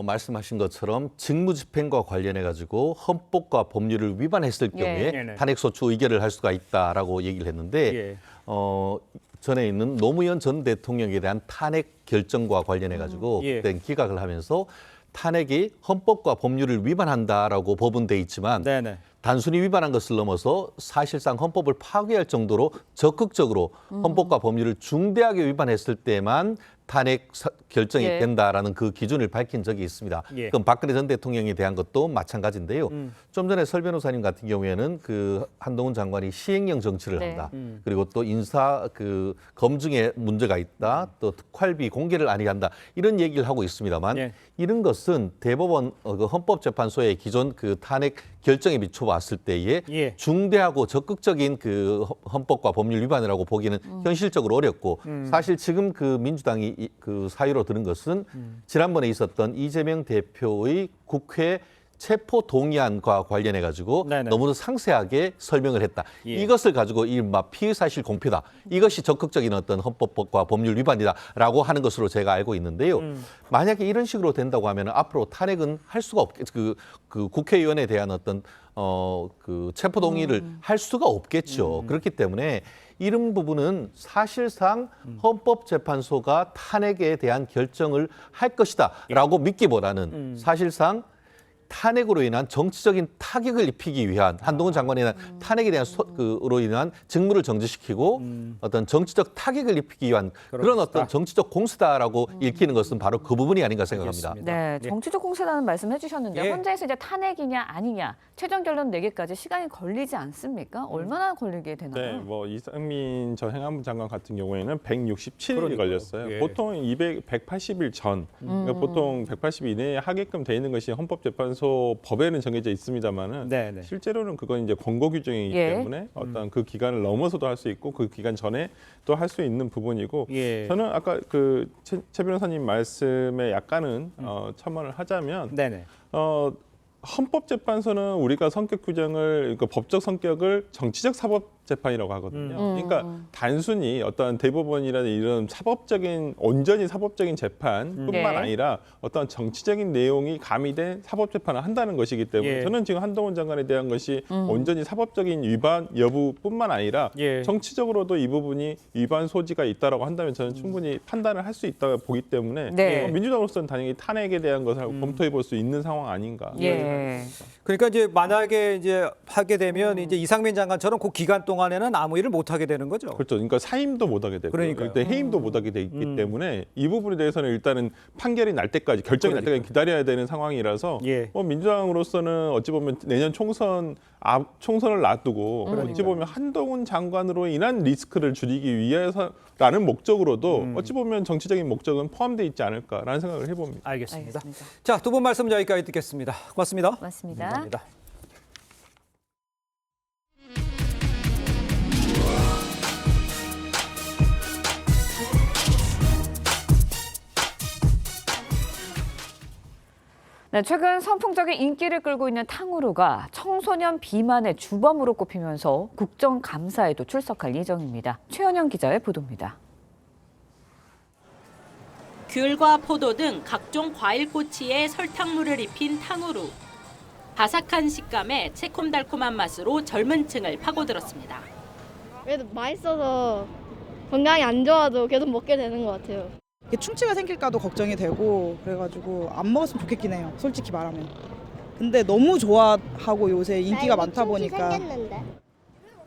말씀하신 것처럼 직무집행과 관련해 가지고 헌법과 법률을 위반했을 경우에 탄핵소추 의결을 할 수가 있다라고 얘기를 했는데 전에 있는 노무현 전 대통령에 대한 탄핵 결정과 관련해 가지고 그때 기각을 하면서 탄핵이 헌법과 법률을 위반한다라고 법은 돼 있지만 단순히 위반한 것을 넘어서 사실상 헌법을 파괴할 정도로 적극적으로 헌법과 법률을 중대하게 위반했을 때만 탄핵 결정이 된다라는 그 기준을 밝힌 적이 있습니다. 그럼 박근혜 전 대통령에 대한 것도 마찬가지인데요. 좀 전에 설 변호사님 같은 경우에는 그 한동훈 장관이 시행령 정치를 한다. 그리고 또 인사 그 검증에 문제가 있다. 또 특활비 공개를 아니한다. 이런 얘기를 하고 있습니다만 이런 것은 대법원 그 헌법재판소의 기존 그 탄핵 결정에 비춰봤을 때에 중대하고 적극적인 그 헌법과 법률 위반이라고 보기는 현실적으로 어렵고 사실 지금 그 민주당이 그 사유로 들은 것은 지난번에 있었던 이재명 대표의 국회 체포 동의안과 관련해 가지고 너무도 상세하게 설명을 했다. 이것을 가지고 이른바 피의사실 공표다. 이것이 적극적인 어떤 헌법과 법률 위반이다라고 하는 것으로 제가 알고 있는데요. 만약에 이런 식으로 된다고 하면 앞으로 탄핵은 할 수가 없겠죠. 그 국회의원에 대한 어떤 그 체포 동의를 할 수가 없겠죠. 그렇기 때문에 이런 부분은 사실상 헌법재판소가 탄핵에 대한 결정을 할 것이다라고 믿기보다는 사실상 탄핵으로 인한 정치적인 타격을 입히기 위한 한동훈 장관에 대한 탄핵에 대한 으로 인한 직무를 정지시키고 어떤 정치적 타격을 입히기 위한 그런 어떤 정치적 공세다라고 읽히는 것은 바로 그 부분이 아닌가 생각합니다. 네, 정치적 공세라는 말씀해 주셨는데 헌재에서 이제 탄핵이냐 아니냐 최종 결론 내기까지 시간이 걸리지 않습니까? 얼마나 걸리게 되나요? 네, 뭐 이상민 전 행안부 장관 같은 경우에는 167일이 걸렸어요. 보통 180일 전, 그러니까 보통 180일 이내에 하게끔 돼 있는 것이 헌법재판소 법에는 정해져 있습니다만은 실제로는 그건 이제 권고 규정이기 때문에 어떤 그 기간을 넘어서도 할 수 있고 그 기간 전에 또 할 수 있는 부분이고 저는 아까 그 최 변호사님 말씀에 약간은 첨언을 하자면 헌법재판소는 우리가 성격 규정을 그 법적 성격을 정치적 사법재판이라고 하거든요. 그러니까 단순히 어떤 대법원이라는 이런 사법적인 온전히 사법적인 재판뿐만 아니라 어떤 정치적인 내용이 가미된 사법재판을 한다는 것이기 때문에 저는 지금 한동훈 장관에 대한 것이 온전히 사법적인 위반 여부뿐만 아니라 정치적으로도 이 부분이 위반 소지가 있다라고 한다면 저는 충분히 판단을 할 수 있다고 보기 때문에 민주당으로서는 당연히 탄핵에 대한 것을 검토해 볼 수 있는 상황 아닌가. 그러니까 이제 만약에 이제 하게 되면 이제 이상민 장관처럼 그 기간 동안에는 아무 일을 못 하게 되는 거죠. 그렇죠. 그러니까 사임도 못 하게 되고, 그러니까 해임도 못 하게 돼 있기 때문에 이 부분에 대해서는 일단은 판결이 날 때까지 결정이 날 때까지 기다려야 되는 상황이라서 민주당으로서는 어찌 보면 내년 총선을 놔두고 어찌 보면 한동훈 장관으로 인한 리스크를 줄이기 위해서라는 목적으로도 어찌 보면 정치적인 목적은 포함되어 있지 않을까라는 생각을 해봅니다. 알겠습니다. 자, 두 분 말씀 여기까지 듣겠습니다. 고맙습니다. 고맙습니다. 감사합니다. 네, 최근 선풍적인 인기를 끌고 있는 탕후루가 청소년 비만의 주범으로 꼽히면서 국정감사에도 출석할 예정입니다. 최현영 기자의 보도입니다. 귤과 포도 등 각종 과일 꼬치에 설탕물을 입힌 탕후루. 바삭한 식감에 새콤달콤한 맛으로 젊은 층을 파고들었습니다. 그래도 맛있어서 건강이 안 좋아도 계속 먹게 되는 것 같아요. 충치가 생길까도 걱정이 되고 그래가지고 안 먹었으면 좋겠긴 해요. 솔직히 말하면. 근데 너무 좋아하고 요새 인기가 많다 보니까.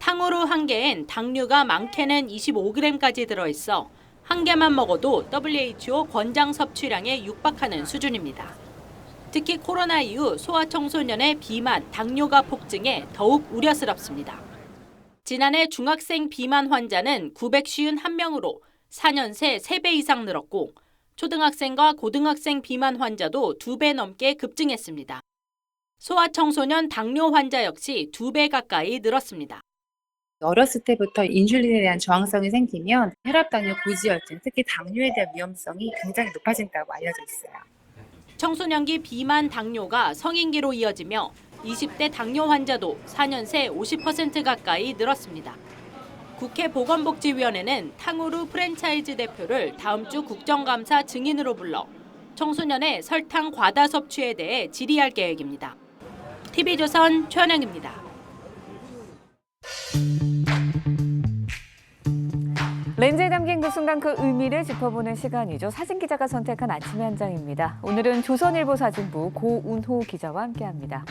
탕후루 한 개엔 당류가 많게는 25g까지 들어있어 한 개만 먹어도 WHO 권장 섭취량에 육박하는 수준입니다. 특히 코로나 이후 소아청소년의 비만, 당뇨가 폭증해 더욱 우려스럽습니다. 지난해 중학생 비만 환자는 951명으로 4년 새 3배 이상 늘었고 초등학생과 고등학생 비만 환자도 2배 넘게 급증했습니다. 소아청소년 당뇨 환자 역시 2배 가까이 늘었습니다. 어렸을 때부터 인슐린에 대한 저항성이 생기면 혈압당뇨, 고지혈증, 특히 당뇨에 대한 위험성이 굉장히 높아진다고 알려져 있어요. 청소년기 비만 당뇨가 성인기로 이어지며 20대 당뇨 환자도 4년 새 50% 가까이 늘었습니다. 국회 보건복지위원회는 탕후루 프랜차이즈 대표를 다음 주 국정감사 증인으로 불러 청소년의 설탕 과다 섭취에 대해 질의할 계획입니다. TV조선 최현영입니다. 렌즈에 담긴 그 순간 그 의미를 짚어보는 시간이죠. 사진기자가 선택한 아침의 한 장입니다. 오늘은 조선일보 사진부 고운호 기자와 함께합니다.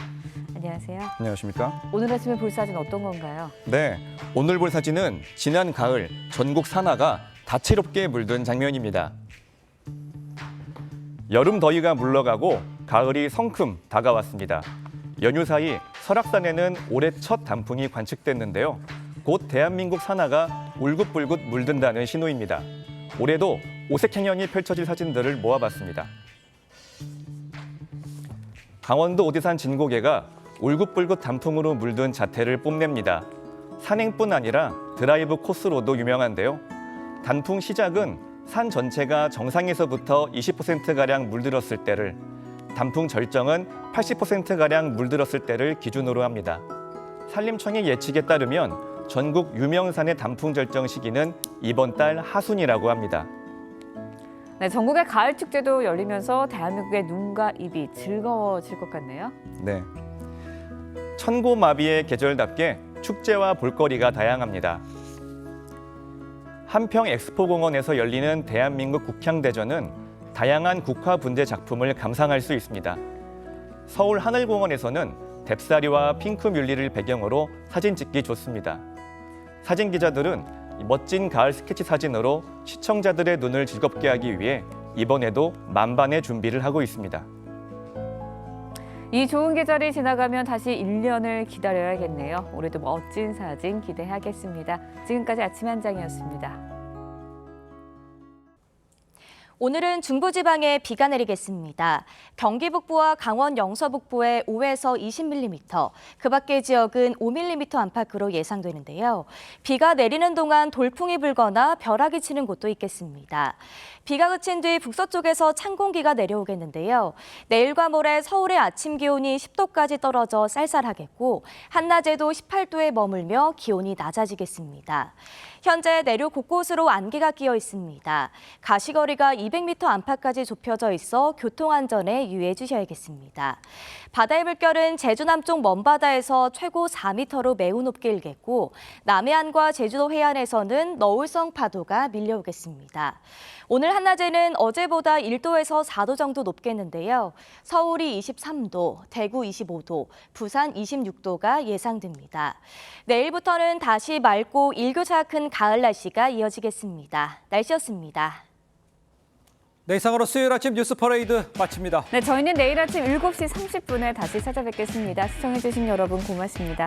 안녕하세요. 안녕하십니까? 오늘 아침에 볼 사진 어떤 건가요? 네, 오늘 볼 사진은 지난 가을 전국 산하가 다채롭게 물든 장면입니다. 여름 더위가 물러가고 가을이 성큼 다가왔습니다. 연휴 사이 설악산에는 올해 첫 단풍이 관측됐는데요. 곧 대한민국 산하가 울긋불긋 물든다는 신호입니다. 올해도 오색 행연이 펼쳐질 사진들을 모아봤습니다. 강원도 오대산 진고개가 울긋불긋 단풍으로 물든 자태를 뽐냅니다. 산행뿐 아니라 드라이브 코스로도 유명한데요. 단풍 시작은 산 전체가 정상에서부터 20%가량 물들었을 때를, 단풍 절정은 80%가량 물들었을 때를 기준으로 합니다. 산림청의 예측에 따르면 전국 유명산의 단풍 절정 시기는 이번 달 하순이라고 합니다. 네, 전국의 가을 축제도 열리면서 대한민국의 눈과 입이 즐거워질 것 같네요. 네. 천고마비의 계절답게 축제와 볼거리가 다양합니다. 한평 엑스포공원에서 열리는 대한민국 국향대전은 다양한 국화 분재 작품을 감상할 수 있습니다. 서울 하늘공원에서는 뎁사리와 핑크 뮬리를 배경으로 사진 찍기 좋습니다. 사진 기자들은 멋진 가을 스케치 사진으로 시청자들의 눈을 즐겁게 하기 위해 이번에도 만반의 준비를 하고 있습니다. 이 좋은 계절이 지나가면 다시 1년을 기다려야겠네요. 올해도 멋진 사진 기대하겠습니다. 지금까지 아침의 한 장이었습니다. 오늘은 중부지방에 비가 내리겠습니다. 경기 북부와 강원 영서 북부에 5에서 20mm, 그 밖의 지역은 5mm 안팎으로 예상되는데요. 비가 내리는 동안 돌풍이 불거나 벼락이 치는 곳도 있겠습니다. 비가 그친 뒤 북서쪽에서 찬 공기가 내려오겠는데요. 내일과 모레 서울의 아침 기온이 10도까지 떨어져 쌀쌀하겠고 한낮에도 18도에 머물며 기온이 낮아지겠습니다. 현재 내륙 곳곳으로 안개가 끼어 있습니다. 가시거리가 200m 안팎까지 좁혀져 있어 교통안전에 유의해 주셔야겠습니다. 바다의 물결은 제주 남쪽 먼바다에서 최고 4m로 매우 높게 일겠고 남해안과 제주도 해안에서는 너울성 파도가 밀려오겠습니다. 오늘 한낮에는 어제보다 1도에서 4도 정도 높겠는데요. 서울이 23도, 대구 25도, 부산 26도가 예상됩니다. 내일부터는 다시 맑고 일교차 큰 가을 날씨가 이어지겠습니다. 날씨였습니다. 네, 이상으로 수요일 아침 뉴스 퍼레이드 마칩니다. 네, 저희는 내일 아침 7시 30분에 다시 찾아뵙겠습니다. 시청해주신 여러분 고맙습니다.